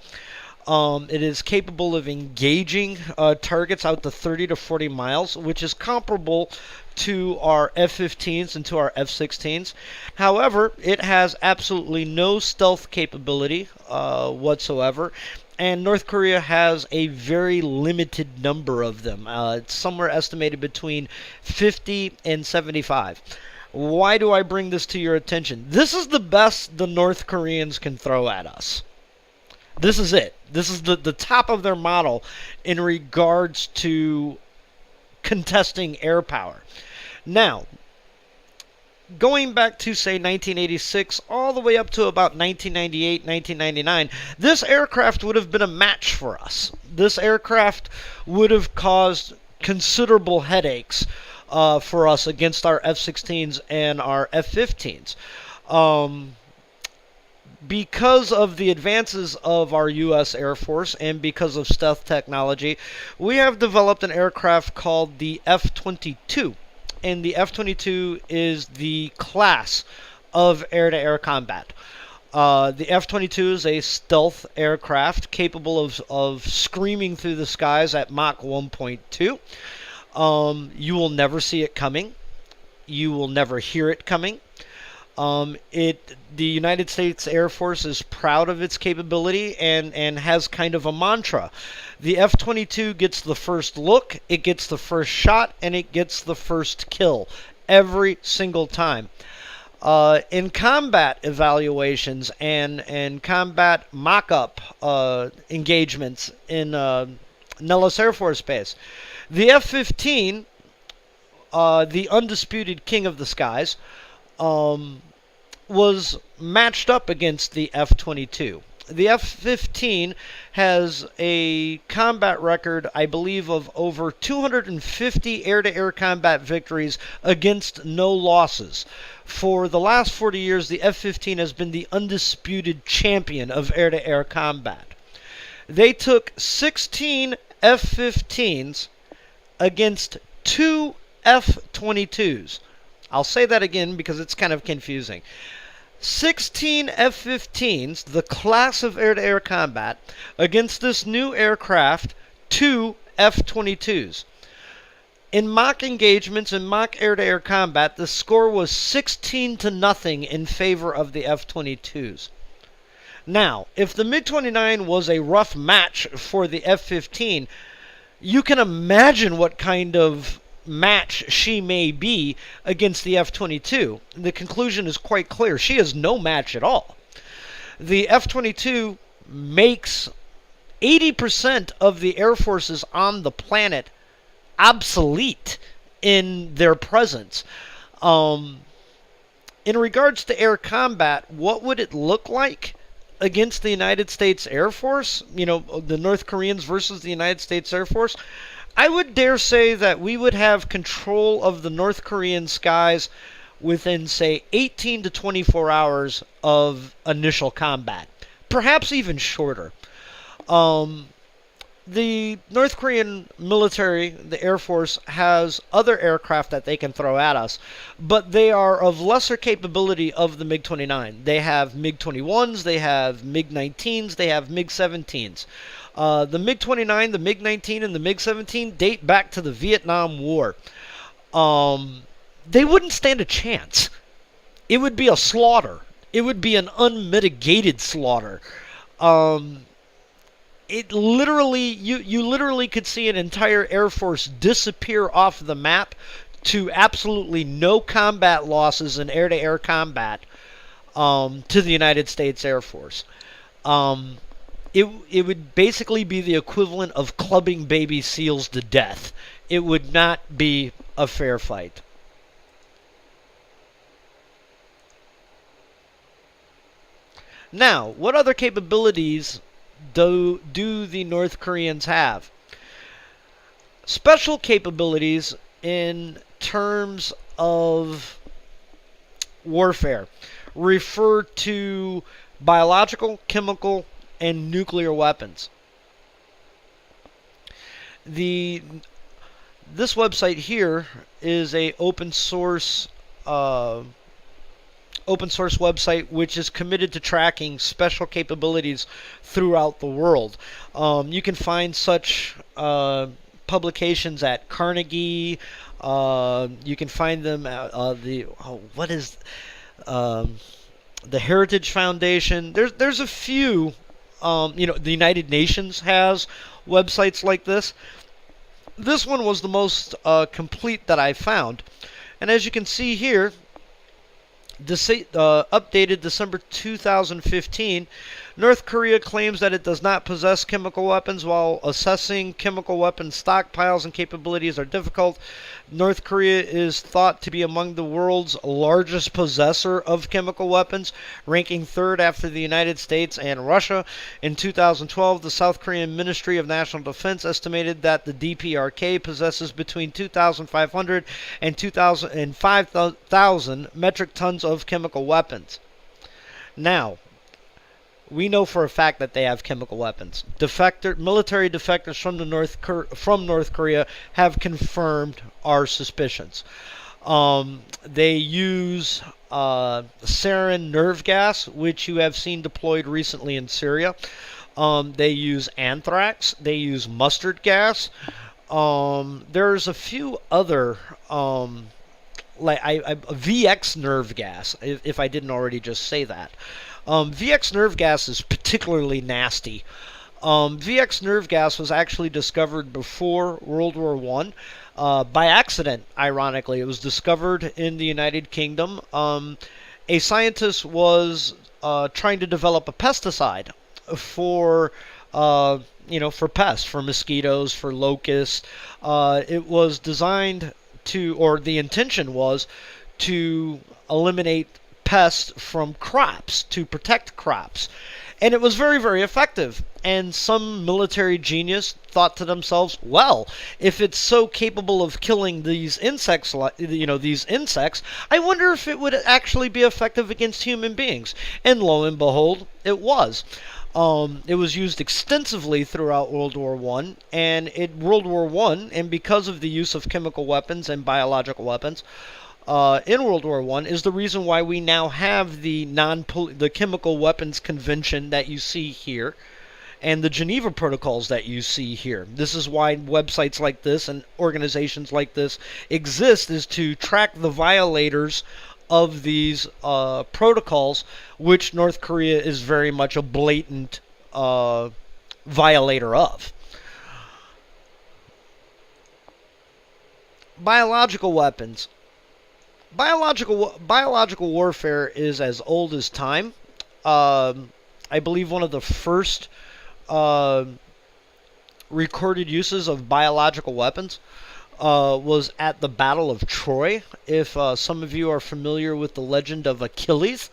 [SPEAKER 1] It is capable of engaging targets out to 30 to 40 miles, which is comparable to our F-15s and to our F-16s. However, it has absolutely no stealth capability whatsoever, and North Korea has a very limited number of them. It's somewhere estimated between 50 and 75. Why do I bring this to your attention? This is the best the North Koreans can throw at us. This is it. This is the top of their model in regards to contesting air power. Now, going back to, say, 1986 all the way up to about 1998, 1999, this aircraft would have been a match for us. This aircraft would have caused considerable headaches for us against our F-16s and our F-15s. Because of the advances of our U.S. Air Force and because of stealth technology, we have developed an aircraft called the F-22. And the F-22 is the class of air-to-air combat. The F-22 is a stealth aircraft capable of screaming through the skies at Mach 1.2. You will never see it coming. You will never hear it coming. The United States Air Force is proud of its capability and has kind of a mantra. The F-22 gets the first look, it gets the first shot, and it gets the first kill every single time. In combat evaluations and combat mock-up engagements in Nellis Air Force Base, the F-15, the undisputed king of the skies, was matched up against the F-22. The F-15 has a combat record, I believe, of over 250 air-to-air combat victories against no losses. For the last 40 years, the F-15 has been the undisputed champion of air-to-air combat. They took 16 F-15s against 2 F-22s. I'll say that again because it's kind of confusing. 16 F-15s, the class of air-to-air combat, against this new aircraft, 2 F-22s. In mock engagements and mock air-to-air combat, the score was 16-0 in favor of the F-22s. Now, if the MiG-29 was a rough match for the F-15, you can imagine what kind of match she may be against the F-22. The conclusion is quite clear. She is no match at all. The F-22 makes 80% of the air forces on the planet obsolete in their presence. In regards to air combat, what would it look like against the United States Air Force? You know, the North Koreans versus the United States Air Force? I would dare say that we would have control of the North Korean skies within, say, 18 to 24 hours of initial combat. Perhaps even shorter. The North Korean military, the Air Force, has other aircraft that they can throw at us, but they are of lesser capability of the MiG-29. They have MiG-21s, they have MiG-19s, they have MiG-17s. The MiG-29, the MiG-19, and the MiG-17 date back to the Vietnam War. They wouldn't stand a chance. It would be a slaughter. It would be an unmitigated slaughter. It literally, you literally could see an entire Air Force disappear off the map to absolutely no combat losses in air-to-air combat to the United States Air Force. It would basically be the equivalent of clubbing baby seals to death. It would not be a fair fight. Now, what other capabilities do the North Koreans have? Special capabilities in terms of warfare refer to biological, chemical, and nuclear weapons. This website here is a open source website which is committed to tracking special capabilities throughout the world. You can find such publications at Carnegie. You can find them at the Heritage Foundation. There's a few. The United Nations has websites like this. This one was the most complete that I found, and as you can see here, updated December 2015, North Korea claims that it does not possess chemical weapons. While assessing chemical weapons stockpiles and capabilities are difficult, North Korea is thought to be among the world's largest possessor of chemical weapons, ranking third after the United States and Russia. In 2012, the South Korean Ministry of National Defense estimated that the DPRK possesses between 2,500 and 5,000 metric tons of chemical weapons. Now, we know for a fact that they have chemical weapons. Military defectors from North Korea have confirmed our suspicions. They use sarin nerve gas, which you have seen deployed recently in Syria. They use anthrax. They use mustard gas. There's a few other VX nerve gas, if I didn't already just say that. VX nerve gas is particularly nasty. VX nerve gas was actually discovered before World War I. By accident, ironically. It was discovered in the United Kingdom. A scientist was trying to develop a pesticide for pests, for mosquitoes, for locusts. It was designed the intention was to eliminate pests from crops, to protect crops. And it was very, very effective. And some military genius thought to themselves, well, if it's so capable of killing these insects, I wonder if it would actually be effective against human beings. And lo and behold, it was. It was used extensively throughout World War I, and because of the use of chemical weapons and biological weapons in World War I, is the reason why we now have the Chemical Weapons Convention that you see here. and the Geneva protocols that you see here. This is why websites like this and organizations like this exist, is to track the violators of these protocols, which North Korea is very much a blatant violator of. Biological weapons. Biological warfare is as old as time. I believe one of the first recorded uses of biological weapons was at the Battle of Troy. If some of you are familiar with the legend of Achilles,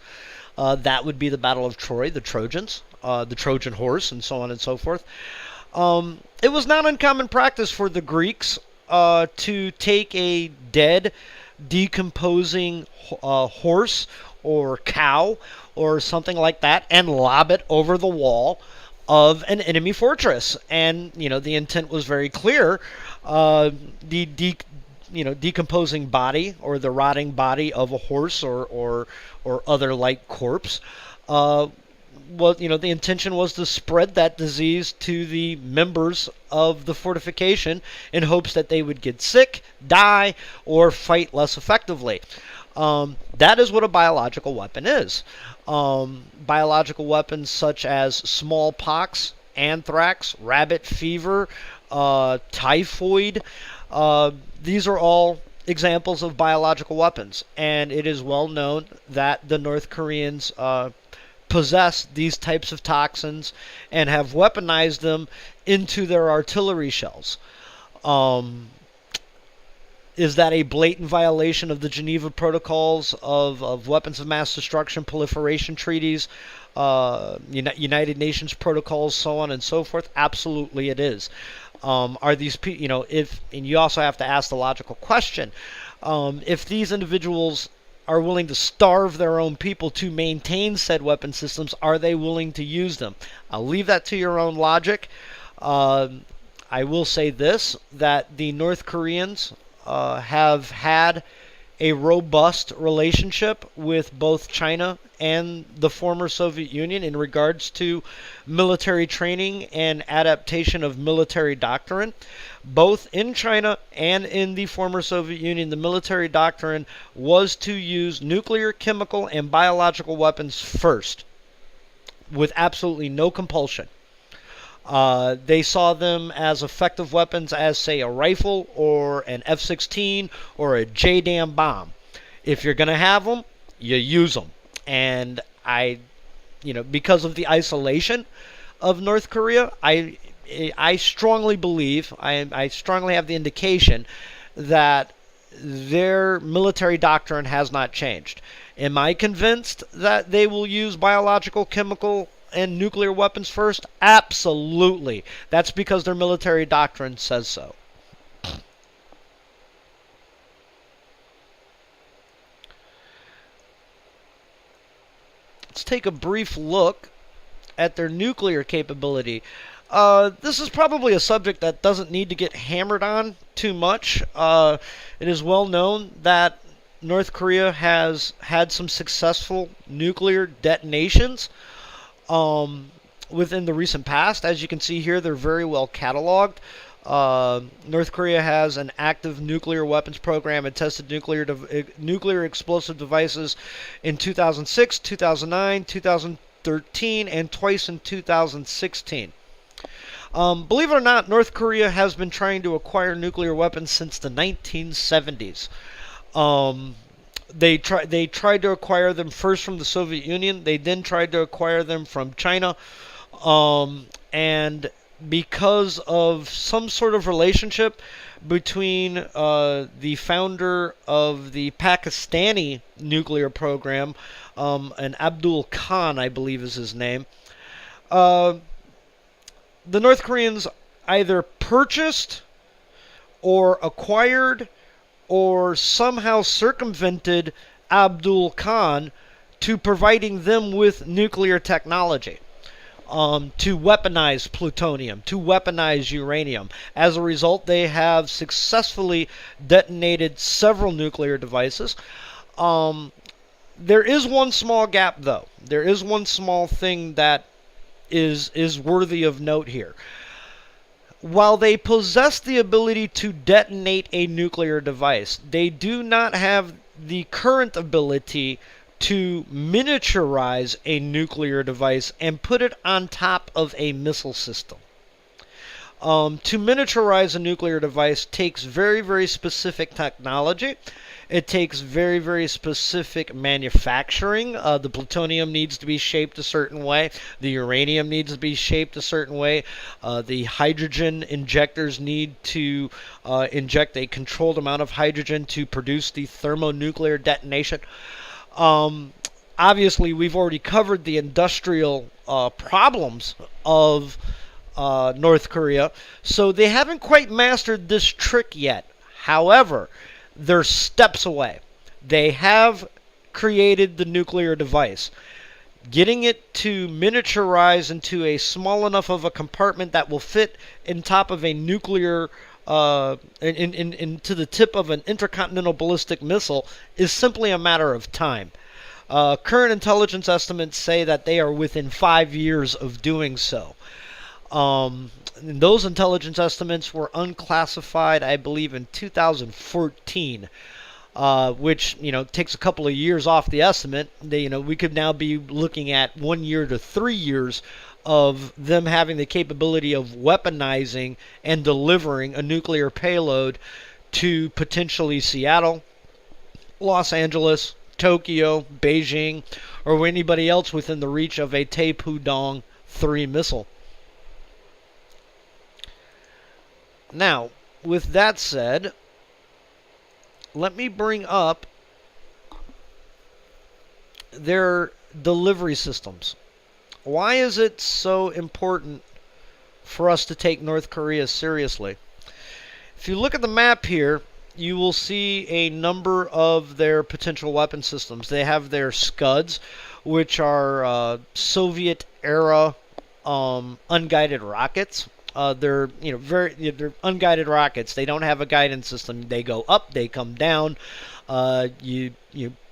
[SPEAKER 1] that would be the Battle of Troy, the Trojans, the Trojan horse, and so on and so forth. It was not uncommon practice for the Greeks to take a dead, decomposing horse or cow or something like that and lob it over the wall of an enemy fortress. And the intent was very clear. Decomposing body, or the rotting body of a horse or other like corpse, the intention was to spread that disease to the members of the fortification in hopes that they would get sick, die, or fight less effectively. That is what a biological weapon is. Biological weapons such as smallpox, anthrax, rabbit fever, typhoid, these are all examples of biological weapons. And it is well known that the North Koreans possess these types of toxins and have weaponized them into their artillery shells. Is that a blatant violation of the Geneva Protocols of weapons of mass destruction, proliferation treaties, United Nations protocols, so on and so forth? Absolutely it is. Are these people, and you also have to ask the logical question, if these individuals are willing to starve their own people to maintain said weapon systems, are they willing to use them? I'll leave that to your own logic. I will say this, that the North Koreans have had a robust relationship with both China and the former Soviet Union in regards to military training and adaptation of military doctrine. Both in China and in the former Soviet Union, the military doctrine was to use nuclear, chemical, and biological weapons first, with absolutely no compulsion. They saw them as effective weapons as, say, a rifle or an F-16 or a JDAM bomb. If you're going to have them, you use them. And because of the isolation of North Korea, I strongly believe, I strongly have the indication that their military doctrine has not changed. Am I convinced that they will use biological, chemical, and nuclear weapons first? Absolutely. That's because their military doctrine says so. Let's take a brief look at their nuclear capability. This is probably a subject that doesn't need to get hammered on too much. It is well known that North Korea has had some successful nuclear detonations within the recent past. As you can see here, they're very well cataloged. North Korea has an active nuclear weapons program and tested nuclear explosive devices in 2006, 2009, 2013, and twice in 2016. Believe it or not, North Korea has been trying to acquire nuclear weapons since the 1970s. They tried to acquire them first from the Soviet Union. They then tried to acquire them from China. And because of some sort of relationship between the founder of the Pakistani nuclear program, and Abdul Khan, I believe is his name, the North Koreans either purchased or acquired or somehow circumvented Abdul to providing them with nuclear technology, to weaponize plutonium, to weaponize uranium. As a result, they have successfully detonated several nuclear devices. There is one small gap, though. There is one small thing that is worthy of note here. While they possess the ability to detonate a nuclear device, they do not have the current ability to miniaturize a nuclear device and put it on top of a missile system. To miniaturize a nuclear device takes very, very specific technology. It takes very, very specific manufacturing. The plutonium needs to be shaped a certain way. The uranium needs to be shaped a certain way. The hydrogen injectors need to inject a controlled amount of hydrogen to produce the thermonuclear detonation. Obviously, we've already covered the industrial problems of North Korea, so they haven't quite mastered this trick yet. However, they're steps away. They have created the nuclear device. Getting it to miniaturize into a small enough of a compartment that will fit in top of a nuclear into the tip of an intercontinental ballistic missile is simply a matter of time. Current intelligence estimates say that they are within 5 years of doing so. Those intelligence estimates were unclassified, I believe, in 2014, which takes a couple of years off the estimate. We could now be looking at 1 year to 3 years of them having the capability of weaponizing and delivering a nuclear payload to potentially Seattle, Los Angeles, Tokyo, Beijing, or anybody else within the reach of a Taepudong 3 missile. Now, with that said, let me bring up their delivery systems. Why is it so important for us to take North Korea seriously? If you look at the map here, you will see a number of their potential weapon systems. They have their Scuds, which are Soviet-era unguided rockets. They're they're unguided rockets. They don't have a guidance system. They go up, they come down. You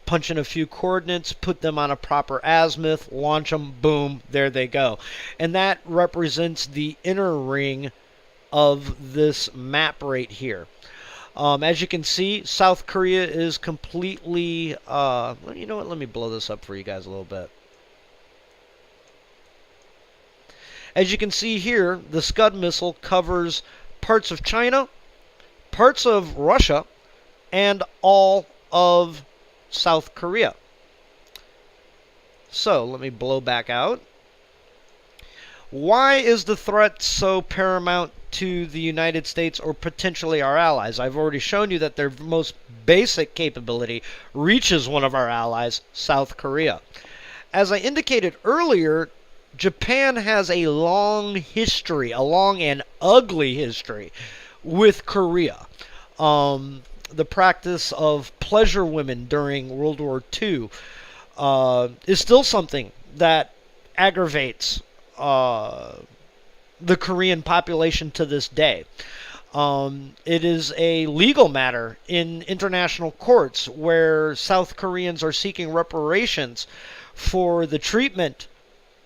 [SPEAKER 1] punch in a few coordinates, put them on a proper azimuth, launch them, boom, there they go. And that represents the inner ring of this map right here. As you can see, South Korea is completely. You know what? Let me blow this up for you guys a little bit. As you can see here, the Scud missile covers parts of China, parts of Russia, and all of South Korea. So, let me blow back out. Why is the threat so paramount to the United States or potentially our allies? I've already shown you that their most basic capability reaches one of our allies, South Korea. As I indicated earlier, Japan has a long history, a long and ugly history with Korea. The practice of pleasure women during World War II is still something that aggravates the Korean population to this day. It is a legal matter in international courts where South Koreans are seeking reparations for the treatment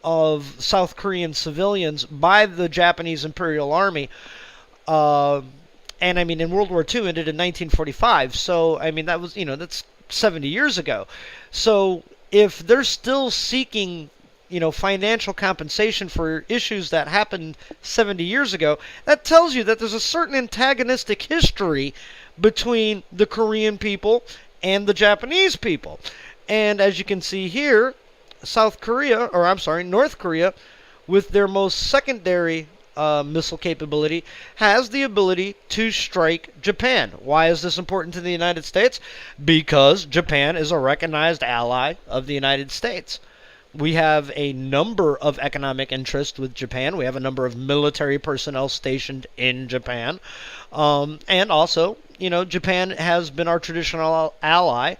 [SPEAKER 1] of South Korean civilians by the Japanese Imperial Army. And I mean, in World War II ended in 1945. So, I mean, that was, that's 70 years ago. So, if they're still seeking, financial compensation for issues that happened 70 years ago, that tells you that there's a certain antagonistic history between the Korean people and the Japanese people. And as you can see here, North Korea, with their most secondary missile capability, has the ability to strike Japan. Why is this important to the United States? Because Japan is a recognized ally of the United States. We have a number of economic interests with Japan. We have a number of military personnel stationed in Japan. And also, Japan has been our traditional ally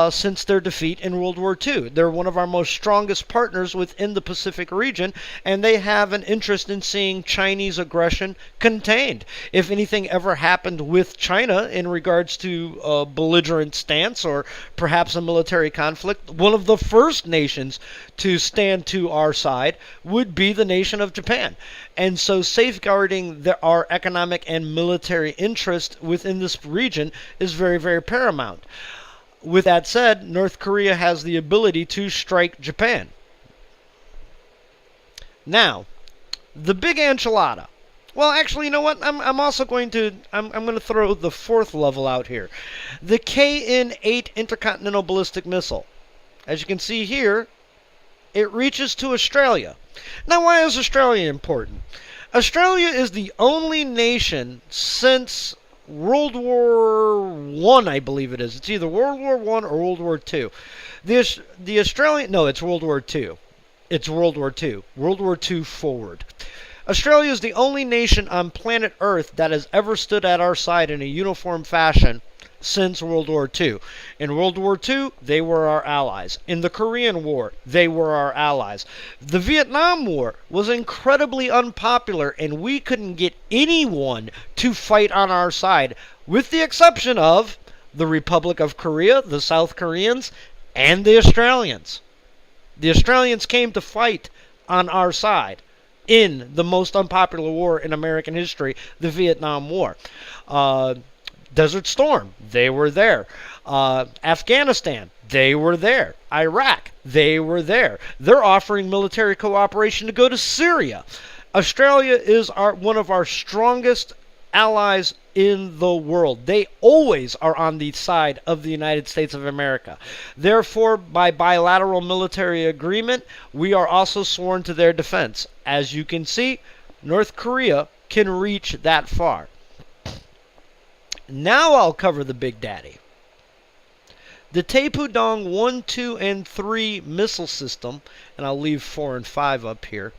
[SPEAKER 1] since their defeat in World War II. They're one of our most strongest partners within the Pacific region, and they have an interest in seeing Chinese aggression contained. If anything ever happened with China in regards to a belligerent stance or perhaps a military conflict, one of the first nations to stand to our side would be the nation of Japan. And so safeguarding our economic and military interest within this region is very, very paramount. With that said, North Korea has the ability to strike Japan. Now, the big enchilada. Well, actually, you know what? I'm also going to throw the fourth level out here. The KN-8 intercontinental ballistic missile. As you can see here, it reaches to Australia. Now, why is Australia important? Australia is the only nation since World War I, I believe it is. It's either World War I or World War II. The Australian... No, it's World War II. It's World War II. World War II forward. Australia is the only nation on planet Earth that has ever stood at our side in a uniform fashion since World War II. In World War II, they were our allies. In the Korean War, they were our allies. The Vietnam War was incredibly unpopular, and we couldn't get anyone to fight on our side, with the exception of the Republic of Korea, the South Koreans, and the Australians. The Australians came to fight on our side in the most unpopular war in American history, the Vietnam War. Desert Storm, they were there. Afghanistan, they were there. Iraq, they were there. They're offering military cooperation to go to Syria. Australia is one of our strongest allies in the world. They always are on the side of the United States of America. Therefore, by bilateral military agreement, we are also sworn to their defense. As you can see, North Korea can reach that far. Now I'll cover the Big Daddy. The Taepudong 1, 2, and 3 missile system, and I'll leave 4 and 5 up here,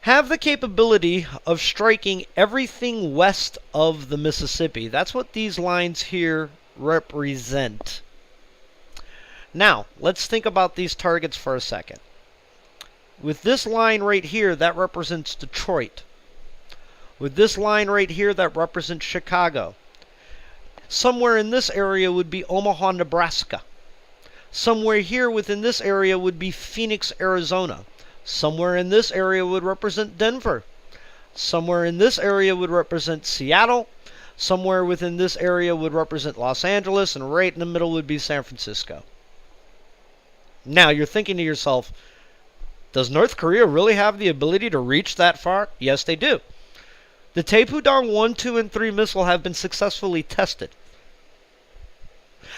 [SPEAKER 1] have the capability of striking everything west of the Mississippi. That's what these lines here represent. Now, let's think about these targets for a second. With this line right here, that represents Detroit. With this line right here, that represents Chicago. Somewhere in this area would be Omaha, Nebraska. Somewhere here within this area would be Phoenix, Arizona. Somewhere in this area would represent Denver. Somewhere in this area would represent Seattle. Somewhere within this area would represent Los Angeles. And right in the middle would be San Francisco. Now, you're thinking to yourself, does North Korea really have the ability to reach that far? Yes, they do. The Taepudong 1, 2, and 3 missile have been successfully tested.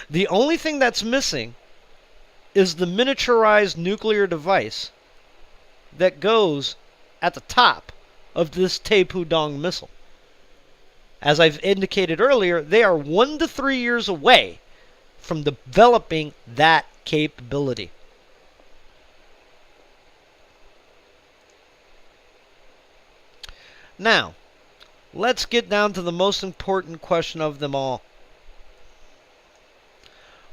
[SPEAKER 1] The only thing that's missing is the miniaturized nuclear device that goes at the top of this Taepudong missile. As I've indicated earlier, they are 1 to 3 years away from developing that capability. Now, let's get down to the most important question of them all.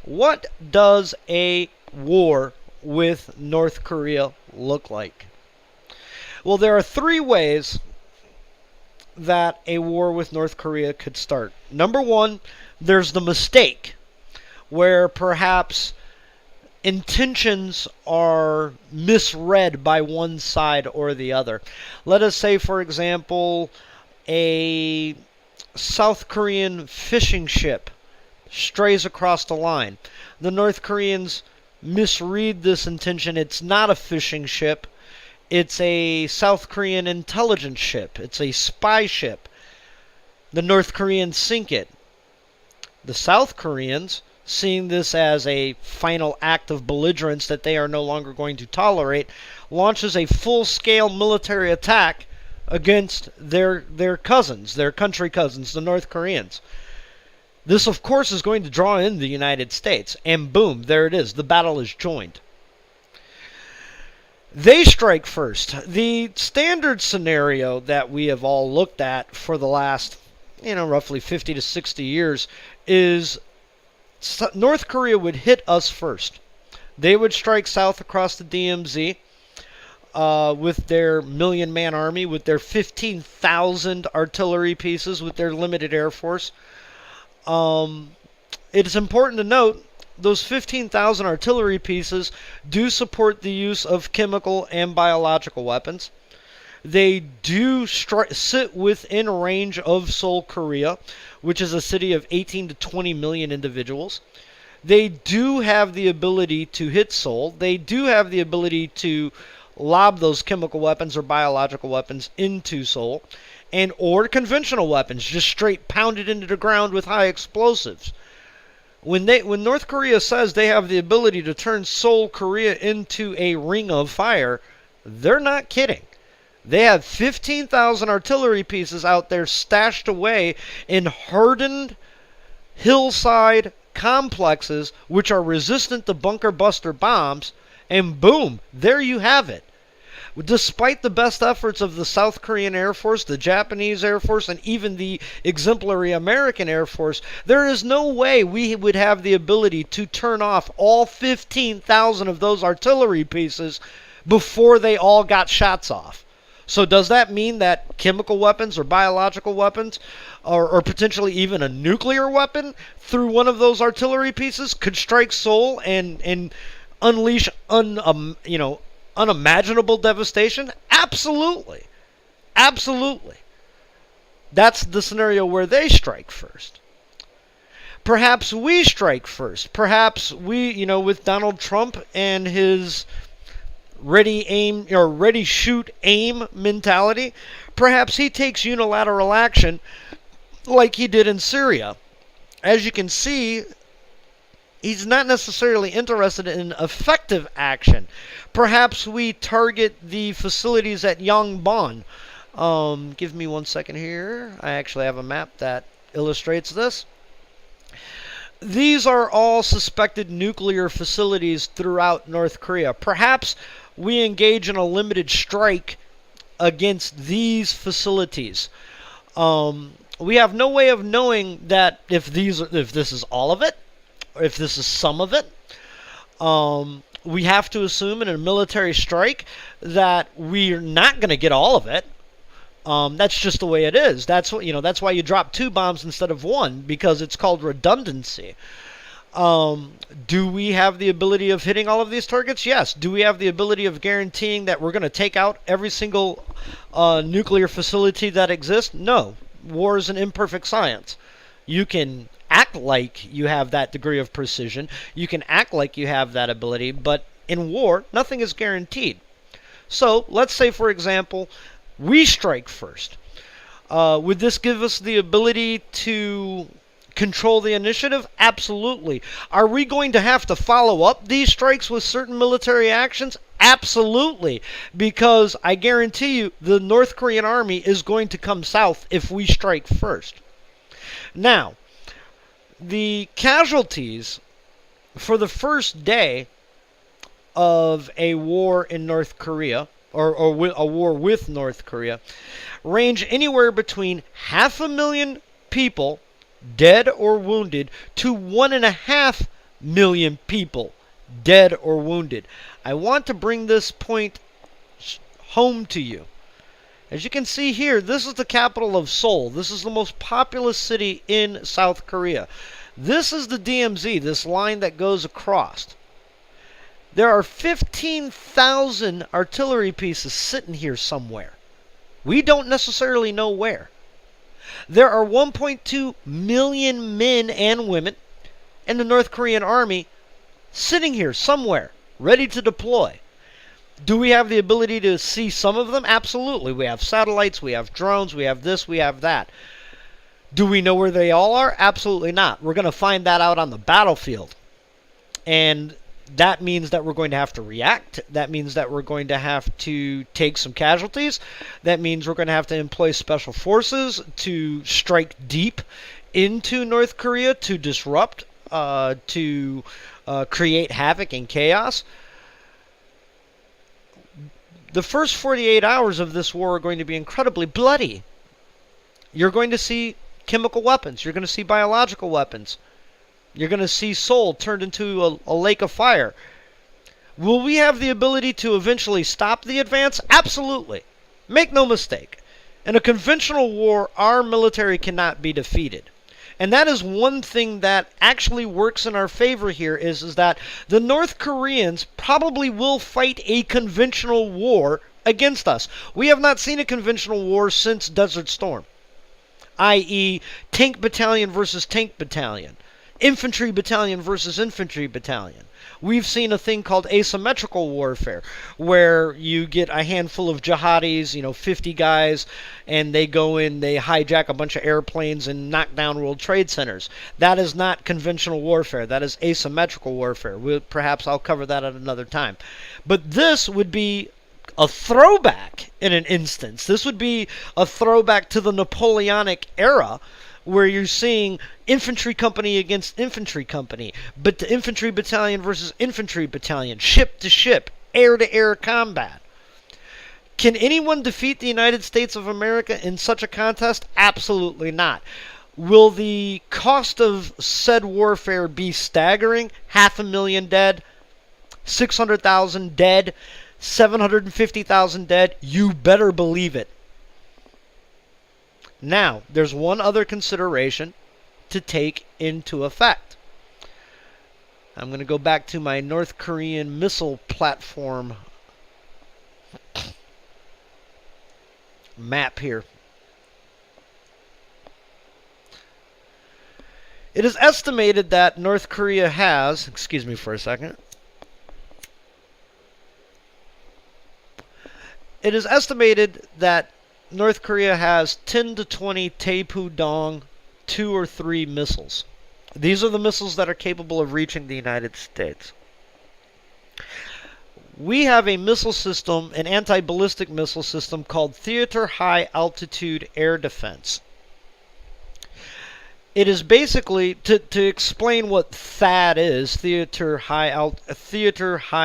[SPEAKER 1] What does a war with North Korea look like? Well, there are 3 ways that a war with North Korea could start. Number 1, there's the mistake, where perhaps intentions are misread by one side or the other. Let us say, for example, a South Korean fishing ship strays across the line. The North Koreans misread this intention. It's not a fishing ship. It's a South Korean intelligence ship. It's a spy ship. The North Koreans sink it. The South Koreans, seeing this as a final act of belligerence that they are no longer going to tolerate, launches a full-scale military attack against their cousins, their country cousins, the North Koreans. This, of course, is going to draw in the United States, and boom, there it is. The battle is joined. They strike first. The standard scenario that we have all looked at for the last, roughly 50 to 60 years is North Korea would hit us first. They would strike south across the DMZ with their million-man army, with their 15,000 artillery pieces, with their limited air force. It is important to note those 15,000 artillery pieces do support the use of chemical and biological weapons. They do sit within range of Seoul, Korea, which is a city of 18 to 20 million individuals. They do have the ability to hit Seoul. They do have the ability to lob those chemical weapons or biological weapons into Seoul, or conventional weapons, just straight pounded into the ground with high explosives. When North Korea says they have the ability to turn Seoul, Korea into a ring of fire, they're not kidding. They have 15,000 artillery pieces out there stashed away in hardened hillside complexes which are resistant to bunker buster bombs, and boom, there you have it. Despite the best efforts of the South Korean Air Force, the Japanese Air Force, and even the exemplary American Air Force, there is no way we would have the ability to turn off all 15,000 of those artillery pieces before they all got shots off. So does that mean that chemical weapons or biological weapons, or potentially even a nuclear weapon through one of those artillery pieces could strike Seoul and unleash unimaginable devastation? Absolutely. Absolutely. That's the scenario where they strike first. Perhaps we strike first. Perhaps we, with Donald Trump and his ready aim or ready shoot aim mentality, perhaps he takes unilateral action like he did in Syria. As you can see, he's not necessarily interested in effective action. Perhaps we target the facilities at Yongbon. Give me 1 second here. I actually have a map that illustrates this. These are all suspected nuclear facilities throughout North Korea. Perhaps we engage in a limited strike against these facilities. We have no way of knowing that if this is all of it, or if this is some of it. We have to assume in a military strike that we're not going to get all of it. That's just the way it is. That's why you drop 2 bombs instead of 1, because it's called redundancy. Do we have the ability of hitting all of these targets? Yes. Do we have the ability of guaranteeing that we're going to take out every single nuclear facility that exists? No. War is an imperfect science. You can act like you have that degree of precision. You can act like you have that ability, but in war, nothing is guaranteed. So, let's say, for example, we strike first. Would this give us the ability to control the initiative? Absolutely. Are we going to have to follow up these strikes with certain military actions? Absolutely. Because I guarantee you the North Korean army is going to come south if we strike first. Now, the casualties for the first day of a war in North Korea, or a war with North Korea, range anywhere between 500,000 people dead or wounded to 1.5 million people dead or wounded. I want to bring this point home to you. As you can see here, this is the capital of Seoul. This is the most populous city in South Korea. This is the DMZ, this line that goes across. There are 15,000 artillery pieces sitting here somewhere. We don't necessarily know where. There are 1.2 million men and women in the North Korean army sitting here somewhere, ready to deploy. Do we have the ability to see some of them? Absolutely. We have satellites, we have drones, we have this, we have that. Do we know where they all are? Absolutely not. We're going to find that out on the battlefield. And that means that we're going to have to react. That means that we're going to have to take some casualties. That means we're going to have to employ special forces to strike deep into North Korea, to disrupt, to create havoc and chaos. The first 48 hours of this war are going to be incredibly bloody. You're going to see chemical weapons. You're going to see biological weapons. You're going to see Seoul turned into a lake of fire. Will we have the ability to eventually stop the advance? Absolutely. Make no mistake. In a conventional war, our military cannot be defeated. And that is one thing that actually works in our favor here is that the North Koreans probably will fight a conventional war against us. We have not seen a conventional war since Desert Storm, i.e. tank battalion versus tank battalion, infantry battalion versus infantry battalion. We've seen a thing called asymmetrical warfare, where you get a handful of jihadis, 50 guys, and they go in, they hijack a bunch of airplanes and knock down World Trade Centers. That is not conventional warfare. That is asymmetrical warfare. Perhaps I'll cover that at another time. But this would be a throwback in an instance. This would be a throwback to the Napoleonic era, where you're seeing infantry company against infantry company, but the infantry battalion versus infantry battalion, ship to ship, air to air combat. Can anyone defeat the United States of America in such a contest? Absolutely not. Will the cost of said warfare be staggering? 500,000 dead, 600,000 dead, 750,000 dead? You better believe it. Now, there's one other consideration to take into effect. I'm going to go back to my North Korean missile platform map here. It is estimated that North Korea has, excuse me for a second, it is estimated that North Korea has 10 to 20 Taepudong 2 or 3 missiles. These are the missiles that are capable of reaching the United States. We have a missile system, an anti-ballistic missile system called Theater High Altitude Air Defense. It is basically, to explain what THAAD is, Theater High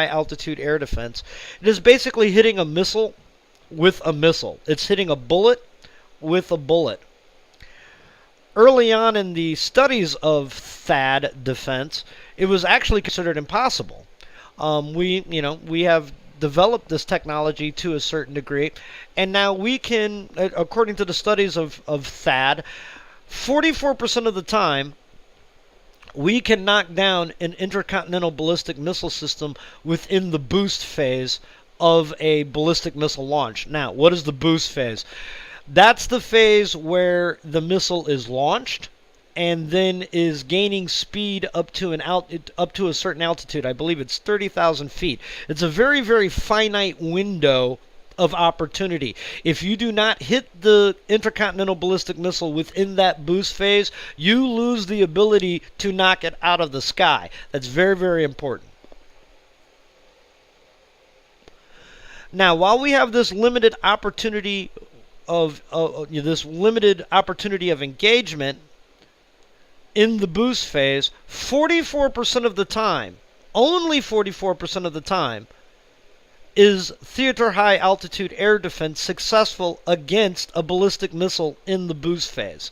[SPEAKER 1] Altitude Air Defense, it is basically hitting a missile with a missile. It's hitting a bullet with a bullet. Early on in the studies of THAAD defense, it was actually considered impossible. We have developed this technology to a certain degree, and now we can, according to the studies of THAAD, 44% of the time, we can knock down an intercontinental ballistic missile system within the boost phase of a ballistic missile launch. Now, what is the boost phase? That's the phase where the missile is launched and then is gaining speed up to a certain altitude. I believe it's 30,000 feet. It's a very, very finite window of opportunity. If you do not hit the intercontinental ballistic missile within that boost phase, you lose the ability to knock it out of the sky. That's very, very important. Now, while we have this limited opportunity of engagement in the boost phase, 44% of the time, only 44% of the time, is Theater High Altitude Air Defense successful against a ballistic missile in the boost phase.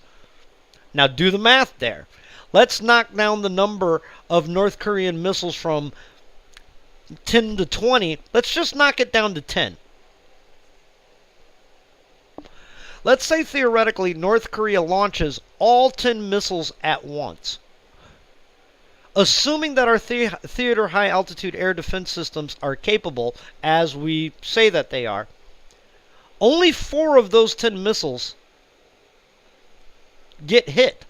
[SPEAKER 1] Now, do the math there. Let's knock down the number of North Korean missiles from 10 to 20, let's just knock it down to 10. Let's say theoretically North Korea launches all 10 missiles at once. Assuming that our Theater High Altitude Air Defense systems are capable, as we say that they are, only 4 of those 10 missiles get hit.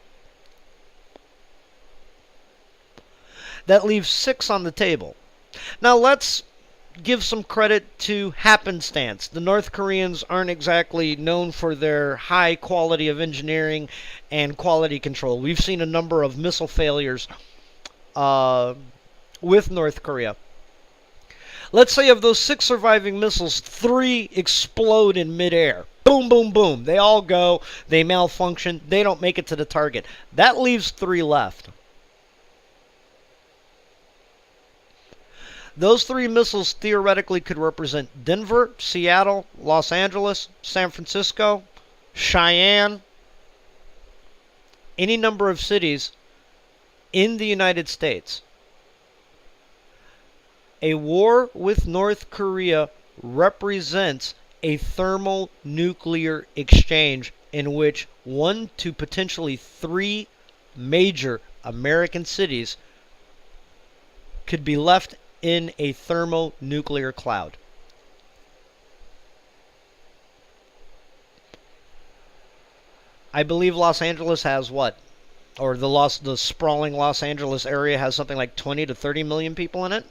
[SPEAKER 1] That leaves 6 on the table. Now let's give some credit to happenstance. The North Koreans aren't exactly known for their high quality of engineering and quality control. We've seen a number of missile failures with North Korea. Let's say of those 6 surviving missiles, 3 explode in midair. Boom, boom, boom. They all go. They malfunction. They don't make it to the target. That leaves 3 left. Those 3 missiles theoretically could represent Denver, Seattle, Los Angeles, San Francisco, Cheyenne, any number of cities in the United States. A war with North Korea represents a thermonuclear exchange in which 1 to potentially 3 major American cities could be left in a thermonuclear cloud. I believe Los Angeles has what? Or the sprawling Los Angeles area has something like 20 to 30 million people in it.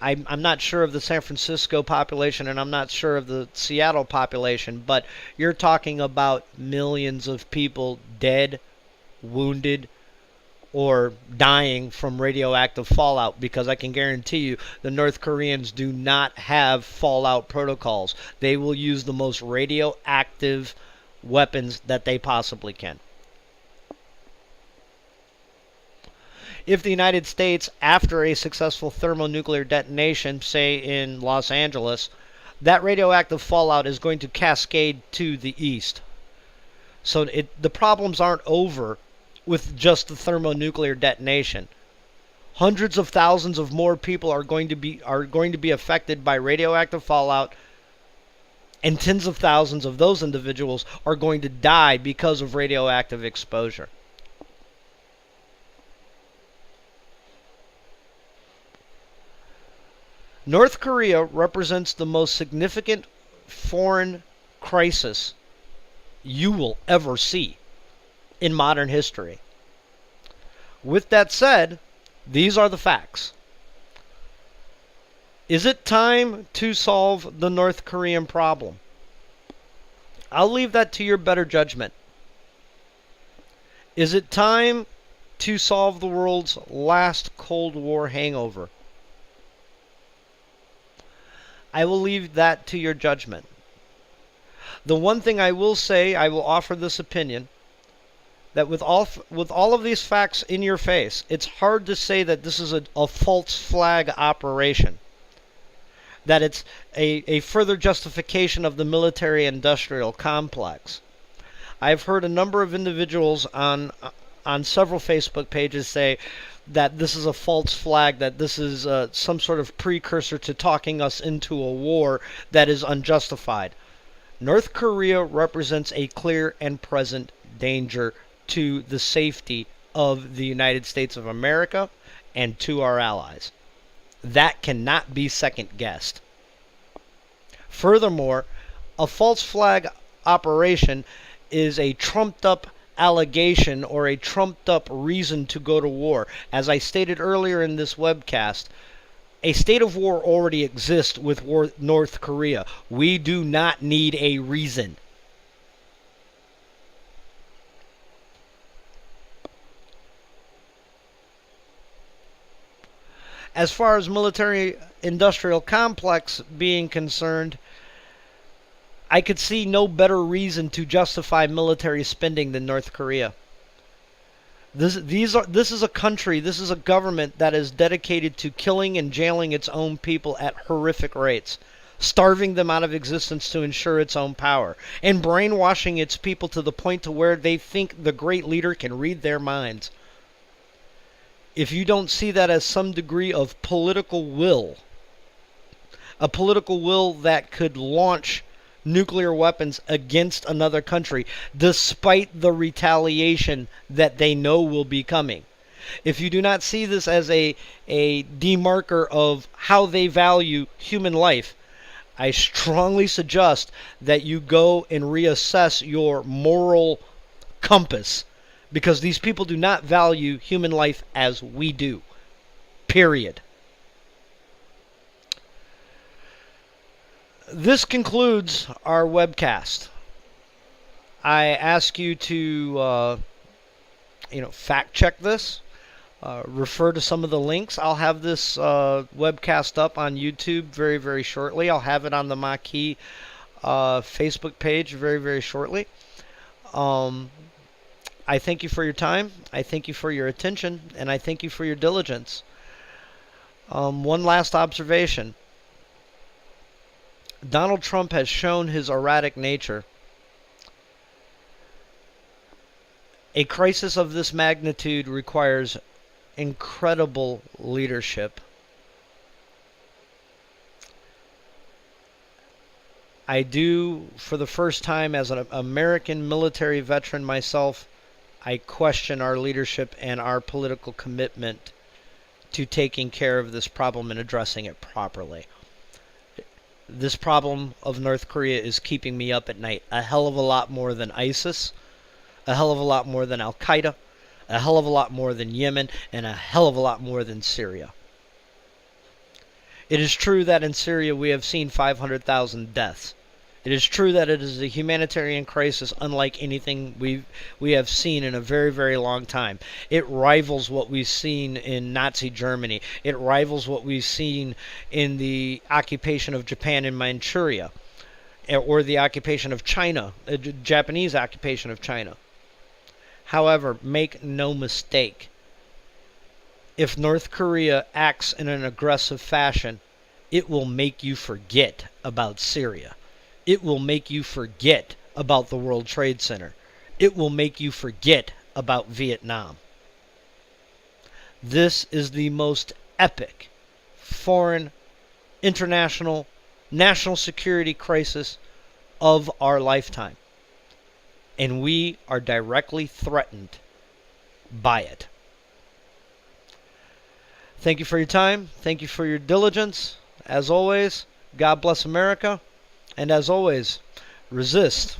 [SPEAKER 1] I'm not sure of the San Francisco population, and I'm not sure of the Seattle population, but you're talking about millions of people dead, wounded, or dying from radioactive fallout, because I can guarantee you the North Koreans do not have fallout protocols. They will use the most radioactive weapons that they possibly can. If the United States, after a successful thermonuclear detonation, say in Los Angeles, that radioactive fallout is going to cascade to the east. So the problems aren't over with just the thermonuclear detonation. Hundreds of thousands of more people are going to be affected by radioactive fallout, and tens of thousands of those individuals are going to die because of radioactive exposure. North Korea represents the most significant foreign crisis you will ever see in modern history. With that said, these are the facts. Is it time to solve the North Korean problem? I'll leave that to your better judgment. Is it time to solve the world's last Cold War hangover? I will leave that to your judgment. The one thing I will say, I will offer this opinion, that with all of these facts in your face, it's hard to say that this is a false flag operation. That it's a further justification of the military-industrial complex. I've heard a number of individuals on several Facebook pages say that this is a false flag, that this is some sort of precursor to talking us into a war that is unjustified. North Korea represents a clear and present danger to the safety of the United States of America and to our allies. That cannot be second-guessed. Furthermore, a false flag operation is a trumped-up allegation or a trumped-up reason to go to war. As I stated earlier in this webcast, a state of war already exists with North Korea. We do not need a reason. As far as military-industrial complex being concerned, I could see no better reason to justify military spending than North Korea. This is a country, this is a government that is dedicated to killing and jailing its own people at horrific rates, starving them out of existence to ensure its own power, and brainwashing its people to the point to where they think the great leader can read their minds. If you don't see that as some degree of political will, a political will that could launch nuclear weapons against another country, despite the retaliation that they know will be coming. If you do not see this as a demarker of how they value human life, I strongly suggest that you go and reassess your moral compass, because these people do not value human life as we do. Period. This concludes our webcast. I ask you to, fact check this. Refer to some of the links. I'll have this webcast up on YouTube very, very shortly. I'll have it on the Maquis Facebook page very, very shortly. I thank you for your time. I thank you for your attention, and I thank you for your diligence. One last observation. Donald Trump has shown his erratic nature. A crisis of this magnitude requires incredible leadership. I do, for the first time as an American military veteran myself, I question our leadership and our political commitment to taking care of this problem and addressing it properly. This problem of North Korea is keeping me up at night a hell of a lot more than ISIS, a hell of a lot more than Al Qaeda, a hell of a lot more than Yemen, and a hell of a lot more than Syria. It is true that in Syria we have seen 500,000 deaths. It is true that it is a humanitarian crisis unlike anything we have seen in a very, very long time. It rivals what we've seen in Nazi Germany. It rivals what we've seen in the occupation of Japan in Manchuria, or the occupation of China, the Japanese occupation of China. However, make no mistake, if North Korea acts in an aggressive fashion, it will make you forget about Syria. It will make you forget about the World Trade Center. It will make you forget about Vietnam. This is the most epic foreign, international, national security crisis of our lifetime. And we are directly threatened by it. Thank you for your time. Thank you for your diligence. As always, God bless America. And as always, resist.